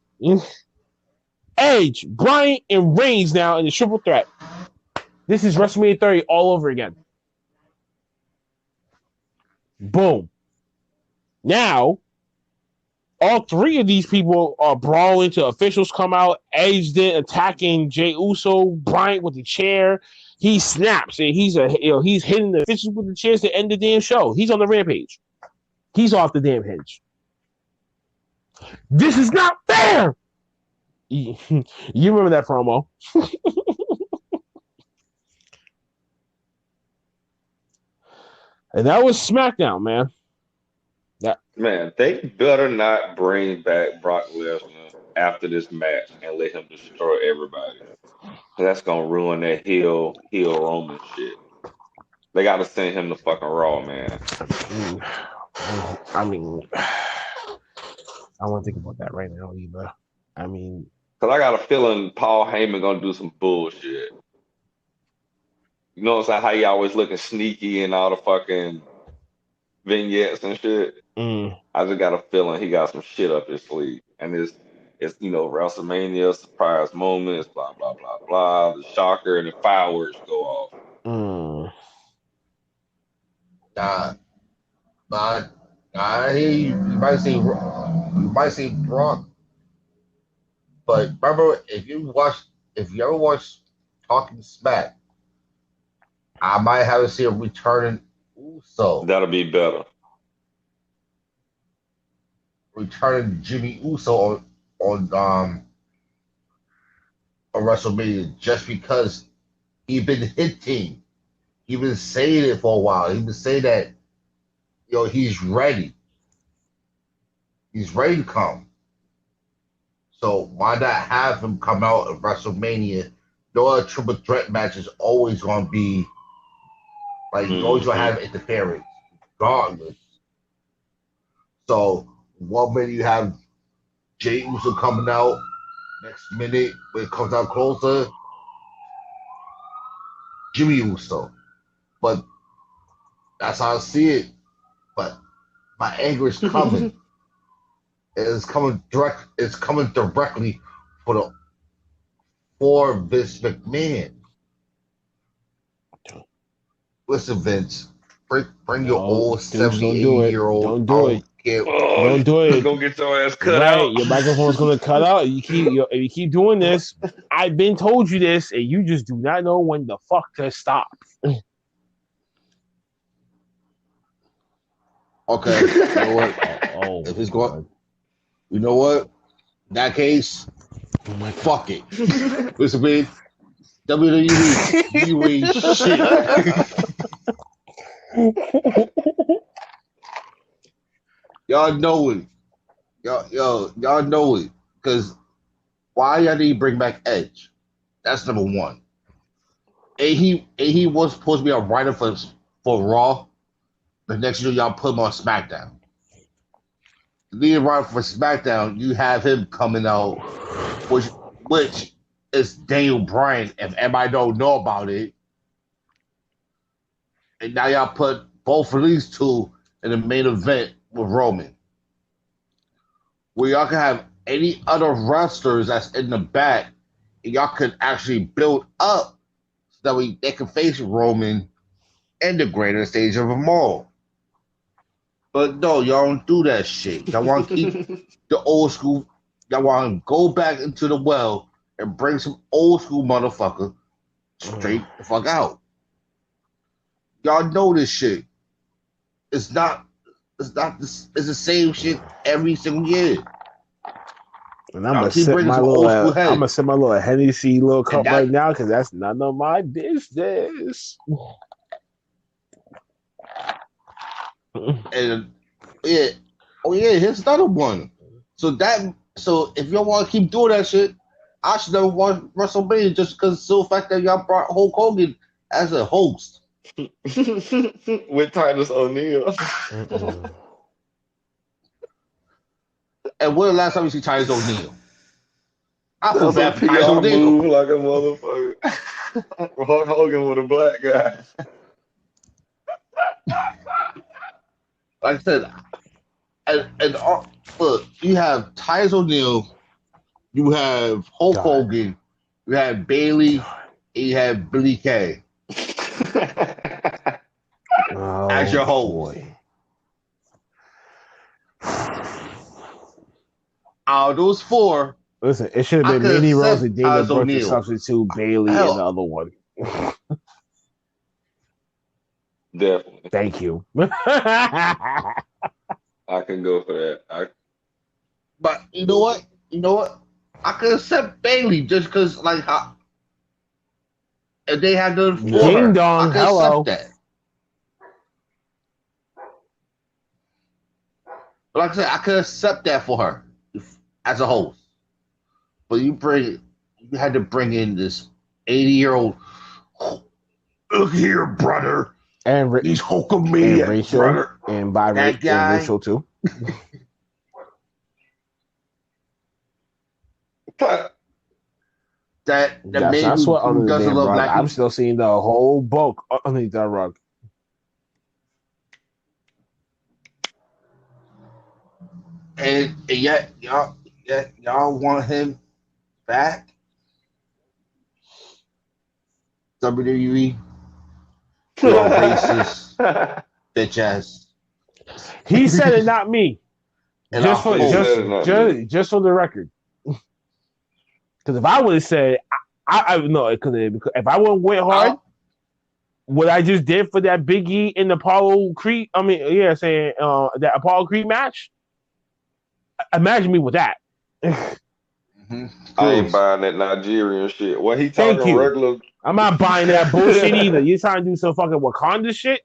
Edge, Bryan, and Reigns now in the triple threat. This is WrestleMania 30 all over again. Boom. Now, all three of these people are brawling till officials come out. Edge then attacking Jey Uso, Bryan with the chair. He snaps and he's hitting the officials with the chairs to end the damn show. He's on the rampage. He's off the damn hinge. This is not fair. You remember that promo? And that was SmackDown, man. Man, they better not bring back Brock Lesnar after this match and let him destroy everybody. That's gonna ruin that heel Roman shit. They gotta send him to fucking Raw, man. I mean, I want to think about that right now either. I mean, because I got a feeling Paul Heyman gonna do some bullshit. You know what I'm saying? How he always looking sneaky and all the fucking vignettes and shit. I just got a feeling he got some shit up his sleeve. And it's WrestleMania, surprise moments, blah, blah, blah, blah. The shocker and the fireworks go off. I hear you. You might say Brock. But remember, if you ever watch Talking Smack, I might have to see a returning Uso. That'll be better. Returning Jimmy Uso on WrestleMania just because he's been hinting. He's been saying it for a while. He's been saying that he's ready. He's ready to come. So why not have him come out at WrestleMania? A triple threat match is always gonna be like you're always gonna have interference, regardless. So 1 minute you have Jey Uso coming out, next minute when it comes out closer, Jimmy Uso. But that's how I see it. But my anger is coming. It's coming directly for Vince McMahon. Listen, Vince, bring your old 78-year-old. Don't do it. Can't. Oh, Don't do you're it. gonna get your ass cut Right, out. your microphone's gonna cut out. If you keep doing this, I've been told you this, and you just do not know when the fuck to stop. Okay. You know what? Oh, If it's going, you know what? In that case, fuck it. Listen, man. WWE, you ain't shit. Y'all know it. Y'all know it. Because why y'all need to bring back Edge? That's number one. And he was supposed to be a writer for Raw. The next year y'all put him on SmackDown. The lead writer for SmackDown, you have him coming out, which is Daniel Bryan, if everybody don't know about it. And now y'all put both of these two in the main event with Roman. Where y'all can have any other wrestlers that's in the back, and y'all could actually build up so that they can face Roman in the greater stage of them all. But no, y'all don't do that shit. Y'all want to keep the old school. Y'all want to go back into the well and bring some old school motherfucker straight the fuck out. Y'all know this shit. It's not this. It's the same shit every single year. And I'm gonna sip my little Hennessy little cup right now because that's none of my business. And yeah, here's another one. So if y'all want to keep doing that shit, I should never watch WrestleMania just because the fact that y'all brought Hulk Hogan as a host with Titus O'Neil. And when the last time you see Titus O'Neil? I feel That's bad a for Titus PR O'Neil. move like a motherfucker. Hulk Hogan with a black guy. Like I said, and look, you have Titus O'Neil, you have Hulk Hogan, you have Bailey, and you have Billy Kay as your host. Boy. Out of those four, listen, it should have been Mandy Rose and Dana Brooke to substitute Bailey Hell. and the other one. Definitely. Thank you. I can go for that. But you know what? I could accept Bailey just because, like, how if they had done for Ding her, dong, I could hello. accept that. But like I said, I could accept that for her as a host. But you had to bring in this 80-year-old. Look here, brother. And he's Hulkamania, and Rachel, brother. And by that guy, and Rachel too. That man that's what who under the doesn't damn love rug. black I'm people. still seeing the whole bulk underneath that rug. And yet y'all want him back? WWE, you're racist, bitch ass. He said it, not me. And just for the record. Because if I would have said, I no, if I wouldn't went hard, what I just did for that Big E in the Apollo Creed, saying that Apollo Creed match. Imagine me with that. Mm-hmm. I ain't buying that Nigerian shit. What he Thank talking you. regular? I'm not buying that bullshit either. You trying to do some fucking Wakanda shit?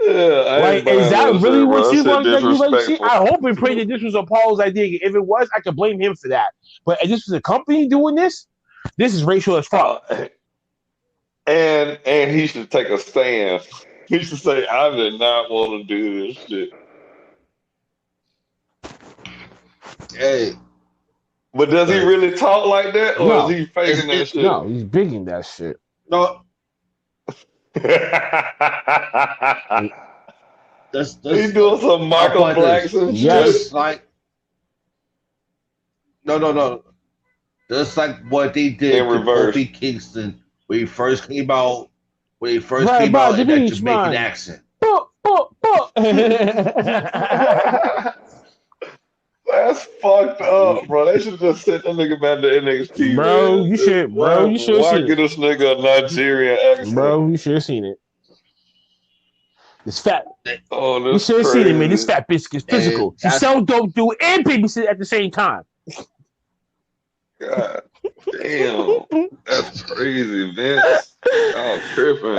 Yeah, like, is that really what you want to do? I hope and pray that this was Apollo's idea. If it was, I could blame him for that. But if this was a company doing this, this is racial as fuck. And he should take a stand. He should say, I did not want to do this shit. Hey. But does he really talk like that? Or is he faking that shit? No, he's bigging that shit. No. He's doing some Michael Blackson shit. Yes, like no. Just like what they did to Kofi Kingston when he first came out, and that Jamaican accent. That's fucked up, bro. They should just sent that nigga back to NXT, Bro, man. you should, bro. You should have Why seen get it, this nigga a Nigerian accent? bro. You should have seen it. This fat. Oh, You that's should have seen it, man. This crazy. fat bitch is physical. She that's- sell dope, do and babysit at the same time. God damn. That's crazy, Vince. Oh, tripping.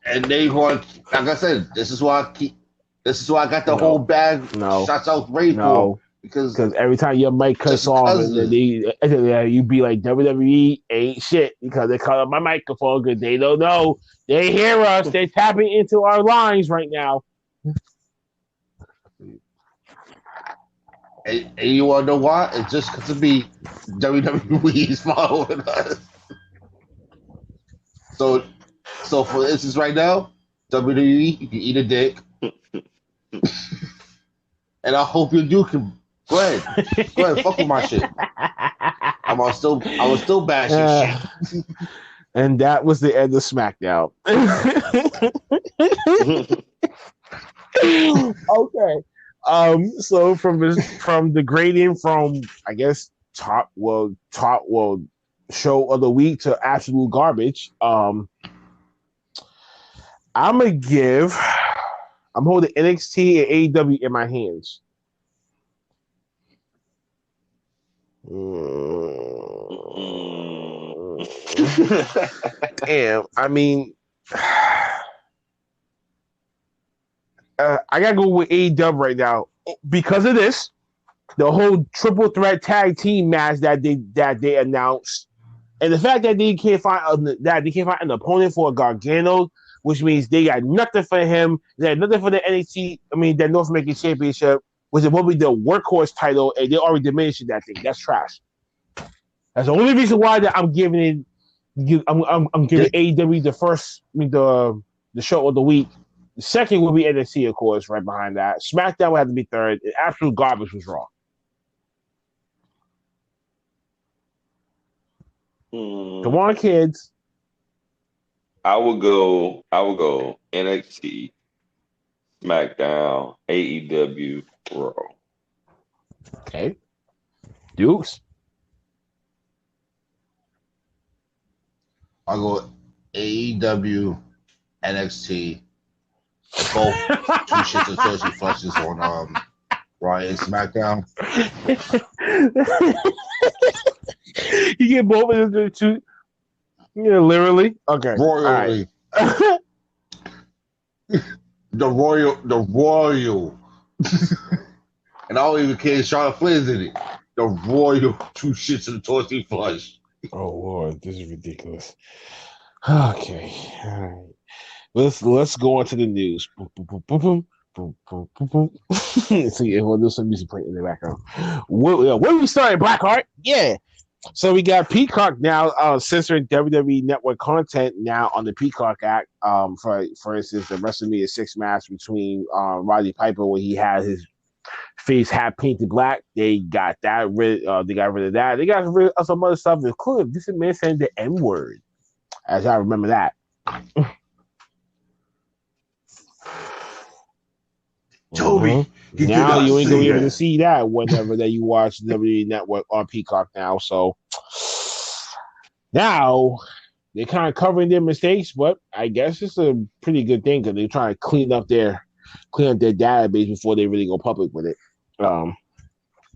And they want, like I said, this is why I got the whole bag. No. Shots out Ray for No, because because every time your mic cuts Just off, because and then you be like WWE ain't shit because they cut off my microphone because they don't know. They hear us. They're tapping into our lines right now. and you want to know why? It's just because of me. WWE is following us. So for instance, right now, WWE, you can eat a dick, and I hope you do. Go ahead, fuck with my shit. I was still bashing shit. And that was the end of SmackDown. Okay. So from the grading from I guess top show of the week to absolute garbage. I'm holding NXT and AEW in my hands. Damn, I mean, I gotta go with AEW right now because of this. The whole triple threat tag team match that they announced, and the fact that they can't find an opponent for Gargano, which means they got nothing for him. They had nothing for the NXT. I mean, the North American Championship, which will be the workhorse title, and they already diminished that thing. That's trash. That's the only reason why that I'm giving AEW the first, the show of the week. The second will be NXT, of course, right behind that. SmackDown would have to be third. And absolute garbage was Raw. Come on, kids. I would go NXT, SmackDown, AEW, Raw. Okay. Dukes. I'll go AEW, NXT, both two shits and Thursday flushes on Raw and SmackDown. You get both of the two. Yeah, literally. Okay. Royally. All right. The royal. And I don't even care if Charlotte Flair's in it. The royal two shits and Thursday flush. Oh Lord, this is ridiculous. Okay. All right. Let's go on to the news. See, we'll do some music playing in the background. Where we starting, Blackheart? Yeah. So we got Peacock now censoring WWE Network content now on the Peacock Act. For instance, the WrestleMania 6 match between Roddy Piper, where he had his face half painted black. They got that rid. They got rid of that. They got rid of some other stuff, including this man saying the N word. As I remember that. Toby, now you ain't gonna be able to see that whenever that you watch WWE Network on Peacock now. So now they're kind of covering their mistakes, but I guess it's a pretty good thing because they're trying to clean up their database before they really go public with it.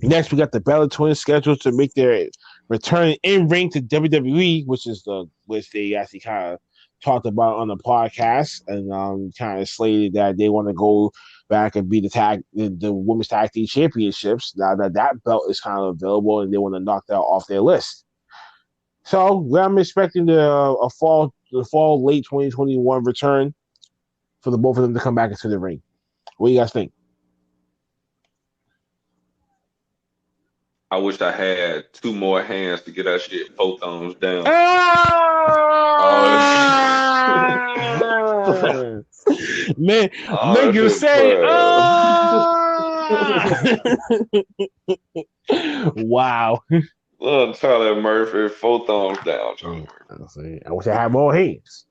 Next, we got the Bella Twins scheduled to make their return in ring to WWE, which they actually kind of talked about on the podcast, and kind of slated that they want to go back and be the women's tag team championships now that belt is kind of available, and they want to knock that off their list. So I'm expecting the fall late 2021 return for the both of them to come back into the ring. What do you guys think? I wish I had 2 more hands to get that shit 4 thumbs down. Man, nigga say, wow. Charlie Murphy, 4 thumbs down, Charlie Murphy. I wish I had more hands.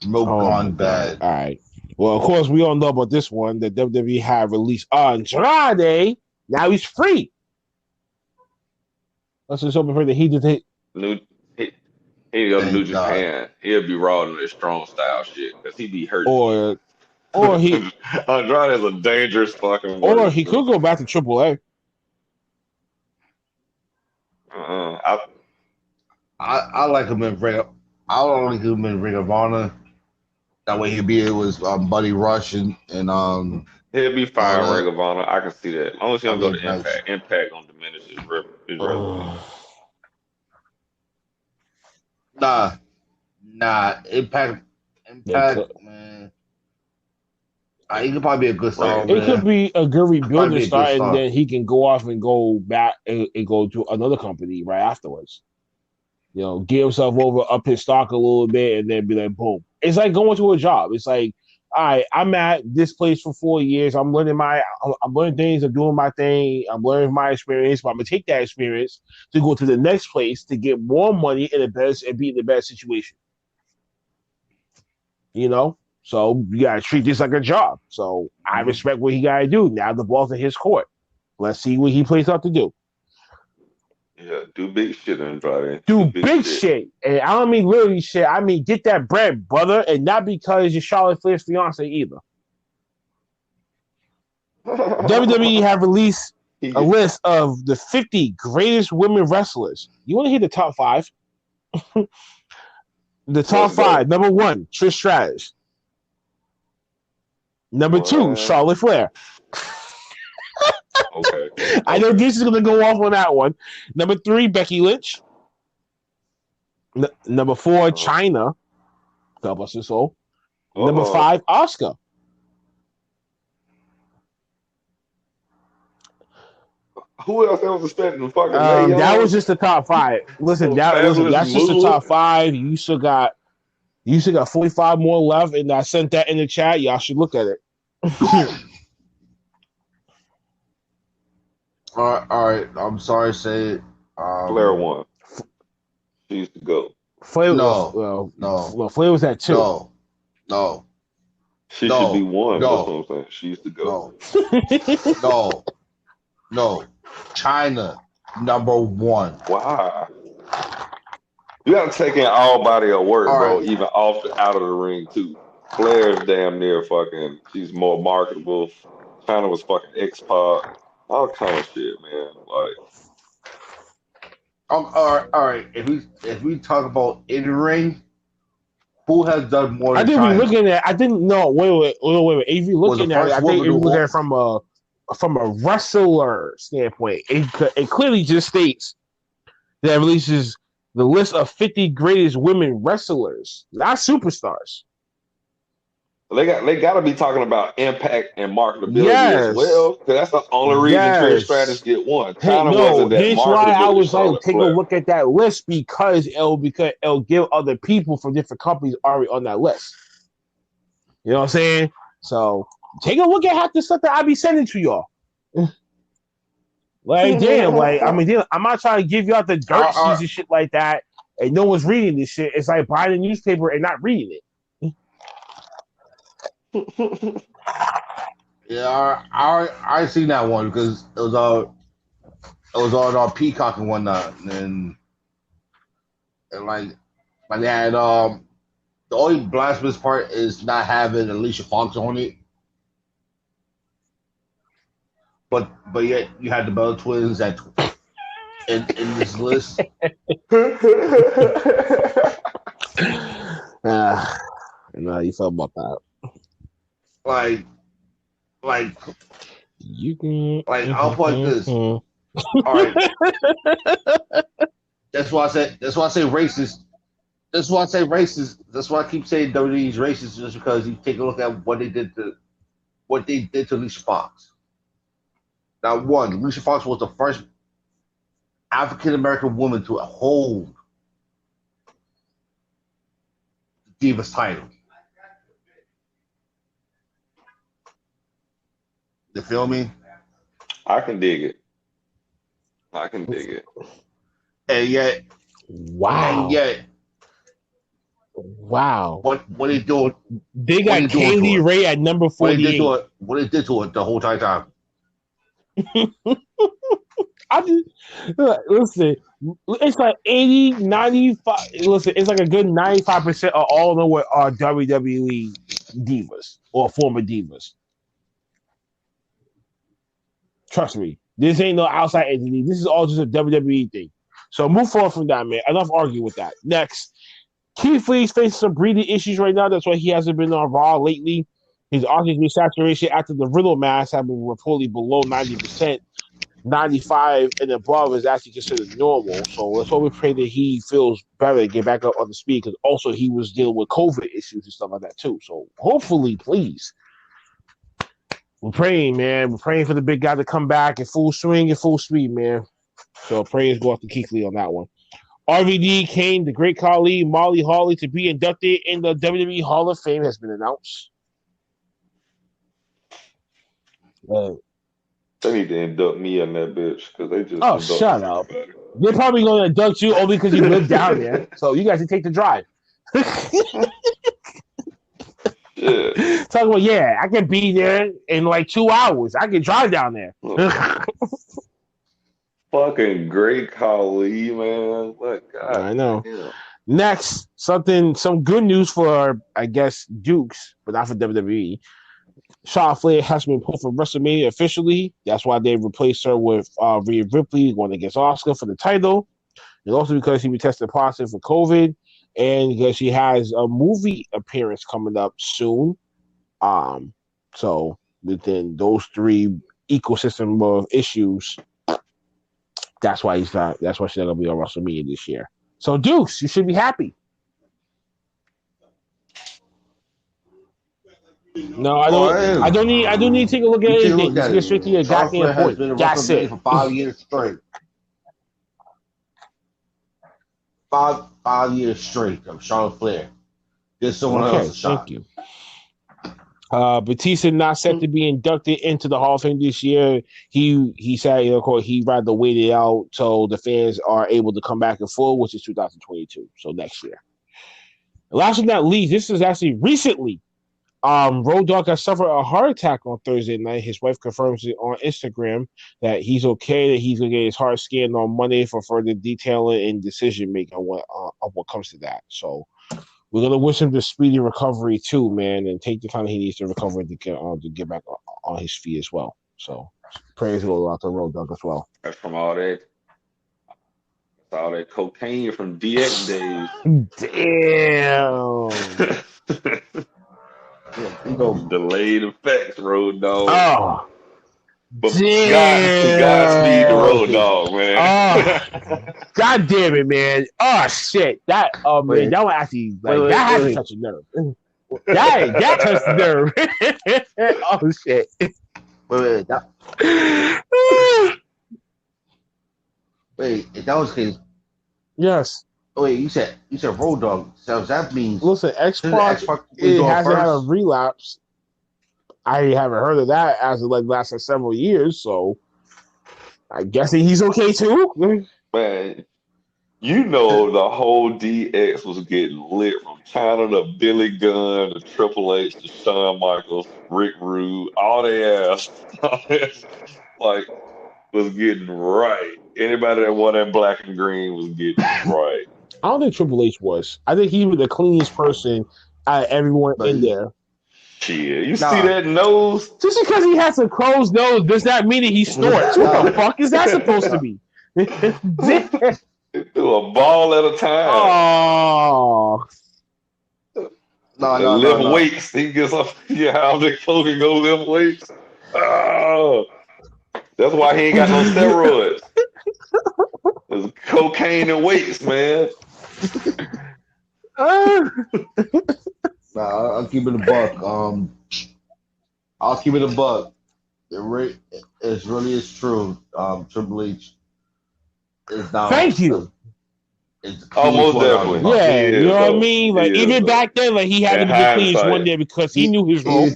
Milk Oh, my gone God. bad. All right. Well, of course, we all know about this one that WWE had released Andrade. Now he's free. Let's just hope that he did it. New, he go to New Thank God. Japan. He'll be raw in this strong style shit because he be hurt. Or he Andrade is a dangerous fucking. or worker, he bro. could go back to AAA. I like him in Ring. I don't like him in Ring of Honor. That way he'd be with Buddy Rush and He'll be fine in Uh, Ring of Honor. I can see that. As long as he don't go to nice. Impact. Impact gonna diminish his revenue. Nah. Impact, man. He could probably be a good star. It could be a good Probably rebuilding be a good start, and start. then he can go off and go back and go to another company right afterwards. You know, get himself over, up his stock a little bit, and then be like, boom. It's like going to a job. It's like, all right, I'm at this place for 4 years. I'm learning things. I'm doing my thing. I'm learning my experience. But I'm gonna take that experience to go to the next place to get more money and be in the best situation. You know, so you gotta treat this like a job. So I respect what he gotta do. Now the ball's in his court. Let's see what he plays out to do. Yeah, do big shit, Andrade. Do big shit. And I don't mean literally shit. I mean get that bread, brother, and not because you're Charlotte Flair's fiance either. WWE have released a list of the 50 greatest women wrestlers. You want to hear the top 5? The top 5. Number 1, Trish Stratus. Number 2, Charlotte Flair. Okay. I know this is going to go off on that one. Number 3, Becky Lynch. Number 4, China. God bless her soul. Number 5, Asuka. Who else was expecting fucking that was just the top 5. Listen, that's just the top 5. You still got 45 more left, and I sent that in the chat. Y'all should look at it. All right. I'm sorry to say it. Flair won. She used to go. Flair, No. Well, Flair was at 2. No. She should be 1. That's what I'm saying. She used to go. No. China, number 1. Wow. You got to take in all body of work, bro. right. Even out of the ring too. Flair is damn near fucking. She's more marketable. China was fucking X-Pac. All kind of shit, man. Like, all right. If we talk about in ring, who has done more? I than think China? we're looking at. I think no. Wait. If you're looking at it, I think if you look at it from a wrestler standpoint, it clearly just states that it releases the list of 50 greatest women wrestlers, not superstars. they got to be talking about impact and marketability Yes. as well. Because that's the only reason Trish Stratus get one. China wasn't that Hence why I marketable. was like, take a look at that list because it'll give other people from different companies already on that list. You know what I'm saying? So take a look at half the stuff that I be sending to y'all. Like, damn, I'm not trying to give you out the dirt sheets and shit like that, and no one's reading this shit. It's like buying a newspaper and not reading it. Yeah, I seen that one because it was on Peacock and whatnot, and like they had the only blasphemous part is not having Alicia Fox on it, but yet you had the Bella Twins in this list. No, you felt about that. Like you can. I'll put this. All right. That's why I say racist. That's why I say racist. That's why I keep saying WWE's racist, just because you take a look at what they did to Alicia Fox. Now, one, Alicia Fox was the first African American woman to hold the Divas title. You feel me? I can dig it. I can dig it. And yet, Wow. Wow. what they doing? They What got you doing to Kaylee her? Ray at number What they did 48. to it? What they did to it the whole entire time? I just listen. It's like 80, 95. Listen, it's like a good 95% of all of them are WWE divas or former divas. Trust me, this ain't no outside entity. This is all just a WWE thing. So move forward from that, man. Enough arguing with that. Next, Keith Lee's facing some breathing issues right now. That's why he hasn't been on Raw lately. His oxygen saturation after the Riddle mask have been reportedly below 90%. 95 and above is actually considered normal. So that's why we pray that he feels better and get back up on the speed, because also he was dealing with COVID issues and stuff like that too. So hopefully, please. We're praying, man. We're praying for the big guy to come back in full swing and full speed, man. So prayers go out to Keith Lee on that one. RVD, Kane, the Great Khali, Molly Holly to be inducted in the WWE Hall of Fame has been announced. They need to induct me in that bitch because they just. Oh, shut up. They're probably going to induct you only because you live down there. So you guys can take the drive. Yeah. Talk about, yeah, I can be there in like 2 hours. I can drive down there. Fucking Great Khali, man. What God? I know. Damn. Next, some good news for, I guess, Dukes, but not for WWE. Charlotte Flair has been pulled from WrestleMania officially. That's why they replaced her with Rhea Ripley going against Asuka for the title. And also because she was tested positive for COVID, and because she has a movie appearance coming up soon. So within those three ecosystem of issues, that's why she's not gonna be on WrestleMania this year. So Dukes, you should be happy. No, I don't. I don't need to take a look at anything. Just get straight to your goddamn point. That's it. For 5 years straight. 5 years straight of Charlotte Flair. There's someone else a shot. Thank you. Batista not set to be inducted into the Hall of Fame this year. He said, he'd rather wait it out so the fans are able to come back in full, which is 2022, so next year. Last but not least, this is actually recently. Road Dogg has suffered a heart attack on Thursday night. His wife confirms it on Instagram that he's okay, that he's going to get his heart scanned on Monday for further detailing and decision making on what comes to that. So we're going to wish him the speedy recovery too, man, and take the time he needs to recover to get back on his feet as well. So prayers go out to Road Dogg as well. That's from all that cocaine from DX days. Damn. Delayed effects, Road Dogg. Oh. But Godspeed the Road Dogg, man. God damn it, man. Oh shit. That man, that one actually that had to touch a nerve. That touched the nerve. Oh shit. Wait, if that was the case. Yes. Wait, you said Road Dogg. So that means listen, X-Pac hasn't had a relapse. I haven't heard of that as of like last several years, so I guess he's okay too. Man, you know the whole DX was getting lit from China to Billy Gunn to Triple H to Shawn Michaels, Rick Rude, all their ass like was getting right. Anybody that won that black and green was getting right. I don't think Triple H was. I think he was the cleanest person out of everyone in there. Shit, you see that nose? Just because he has a closed nose does not mean that he snorts. What the fuck is that supposed to be? He threw a ball at a time. Oh. Lift weights. He gets up. Yeah, how the coach can go lift weights. Oh. That's why he ain't got no steroids. There's cocaine and weights, man. I'll keep it a buck. I'll keep it a buck. It really is true. Triple H is down. Thank you. Almost definitely. Yeah, you know what I mean? Like even back then, like he had to be the cleanest one there because he knew his role.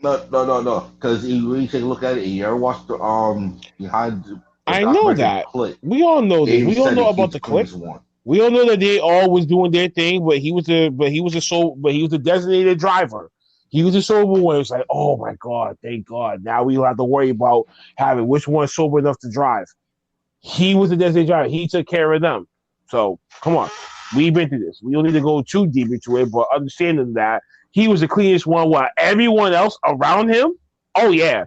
No. Because when you take a look at it, you ever watch the behind the I know documentary that. Click? We all know They this. We all said know that he's about the the click. cleanest one. We all know that they all was doing their thing, but he was the designated driver. He was the sober one. It was like, oh my God, thank God. Now we don't have to worry about having which one's sober enough to drive. He was the designated driver. He took care of them. So come on. We've been through this. We don't need to go too deep into it, but understanding that he was the cleanest one while everyone else around him, oh yeah.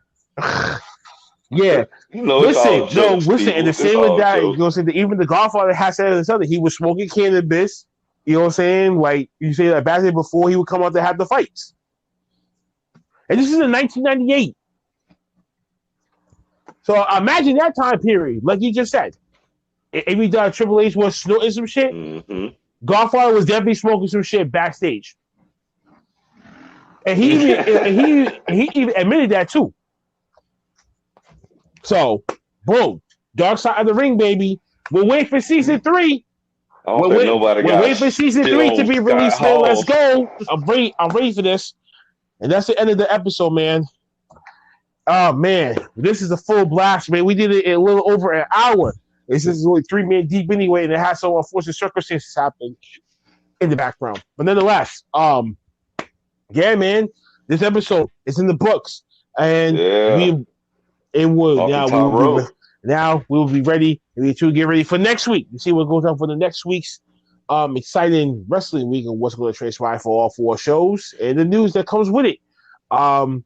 Yeah. You know, it's all jokes. Listen, people. and the It's same with all that, jokes. even the Godfather has said it something. He was smoking cannabis, you know what I'm saying? Like you say that back then before he would come out to have the fights. And this is in 1998. So imagine that time period, like you just said. Every time Triple H was snorting some shit, Mm-hmm. Godfather was definitely smoking some shit backstage. And he even admitted that too. So, boom, Dark Side of the Ring, baby. We'll wait for season 3. I don't think nobody got wait for season shit 3 on to be Scott released, man. Hall. Let's go. I'm ready for this. And that's the end of the episode, man. Oh man, this is a full blast, man. We did it in a little over an hour. This is only 3 minutes deep anyway, and it has some unfortunate circumstances happen in the background. But nonetheless, yeah, man, this episode is in the books, and now we will be ready to get ready for next week. You see what goes on for the next week's exciting wrestling week and what's going to transpire for all 4 shows and the news that comes with it. Y'all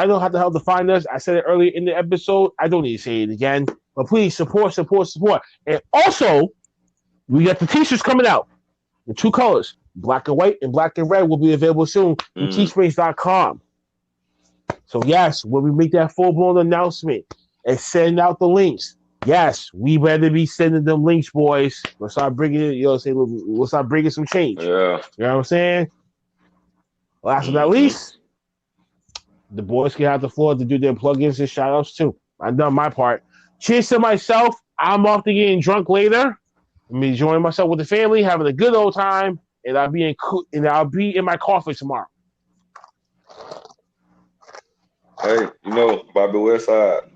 know how the hell to find us. I said it earlier in the episode. I don't need to say it again. But please support. And also, we got the t-shirts coming out in 2 colors. Black and white and black and red will be available soon from teesprings.com. So yes, when we make that full-blown announcement and send out the links, yes, we better be sending them links, boys. Let's start bringing it, let's start bringing some change. Yeah. You know what I'm saying? Last but not least, the boys can have the floor to do their plugins and shout-outs too. I've done my part. Cheers to myself. I'm off to getting drunk later. I'm enjoying myself with the family, having a good old time, and I'll be in my coffee tomorrow. Hey, Bobby Westside,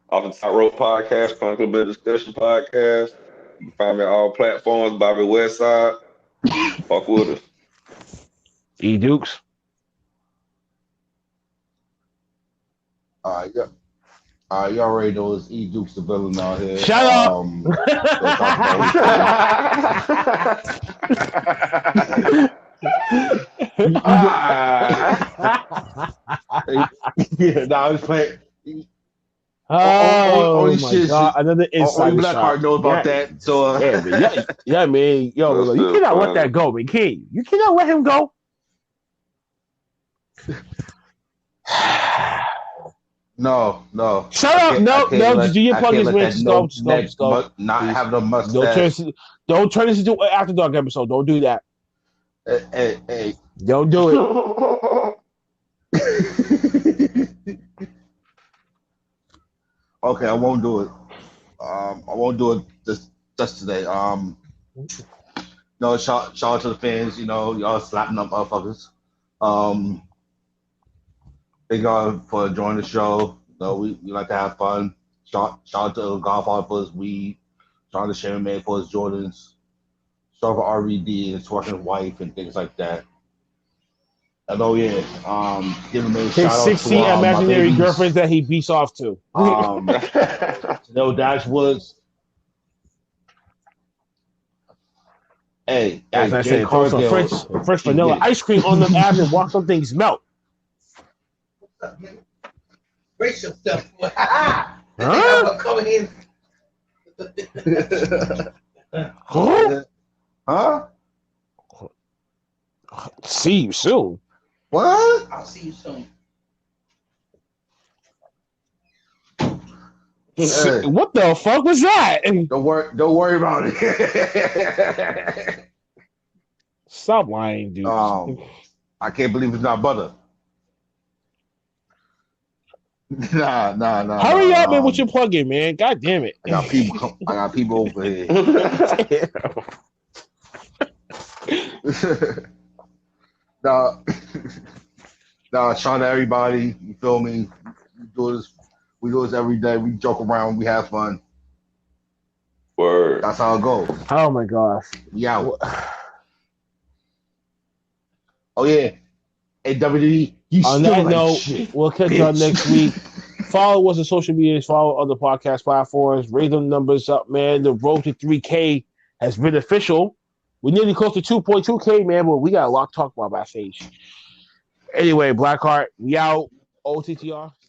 Off the Top Rope Podcast, Clinical Bit Discussion Podcast. You can find me on all platforms, Bobby Westside. Fuck with us. E Dukes. Yeah. You already know it's E Dukes the villain out here. Shut up. Yeah, I was playing. Oh only my shit, God! Another inside only Blackheart knows about that. So yeah, man. Yo, That's you cannot let funny. that go, man. Can you cannot let him go. No. Shut up! No. Just do your plugins, man. Just go. Not Please. having a mustache. Don't turn this into an After Dark episode. Don't do that. Hey. Don't do it. Okay, I won't do it. I won't do it just today. No, shout out to the fans. Y'all slapping up motherfuckers. Thank y'all for joining the show. We like to have fun. Shout out to Godfather for his weed. Shout out to Sharon Man for his Jordans. Shout out for RVD, his fucking wife, and things like that. And give him a His shout out 16 to imaginary my girlfriends that he beats off to. Dash Woods. Hey, As I Jay said, throw some Cargill. fresh vanilla ice cream on them abs and watch some things melt. Brace yourself. Huh? I'm coming in. Huh? Huh? See you soon. What? I'll see you soon. Hey, What the fuck was that? don't worry about it. Stop lying, dude. I can't believe it's not butter. Nah. Hurry up, man, with your plug-in, man. God damn it. I got people over here. No. Nah, shout out to everybody. You feel me? We do this every day. We joke around. We have fun. Word. That's how it goes. Oh my gosh. We out. Oh yeah. Hey WWE, you On still that like note, shit. we'll catch y'all bitch. next week. Follow us on social media. Follow other podcast platforms. Raise them numbers up, man. The road to 3K has been official. We're nearly close to 2.2K, man, but we got a lot to talk about backstage. Anyway, Blackheart, we out. OTTR.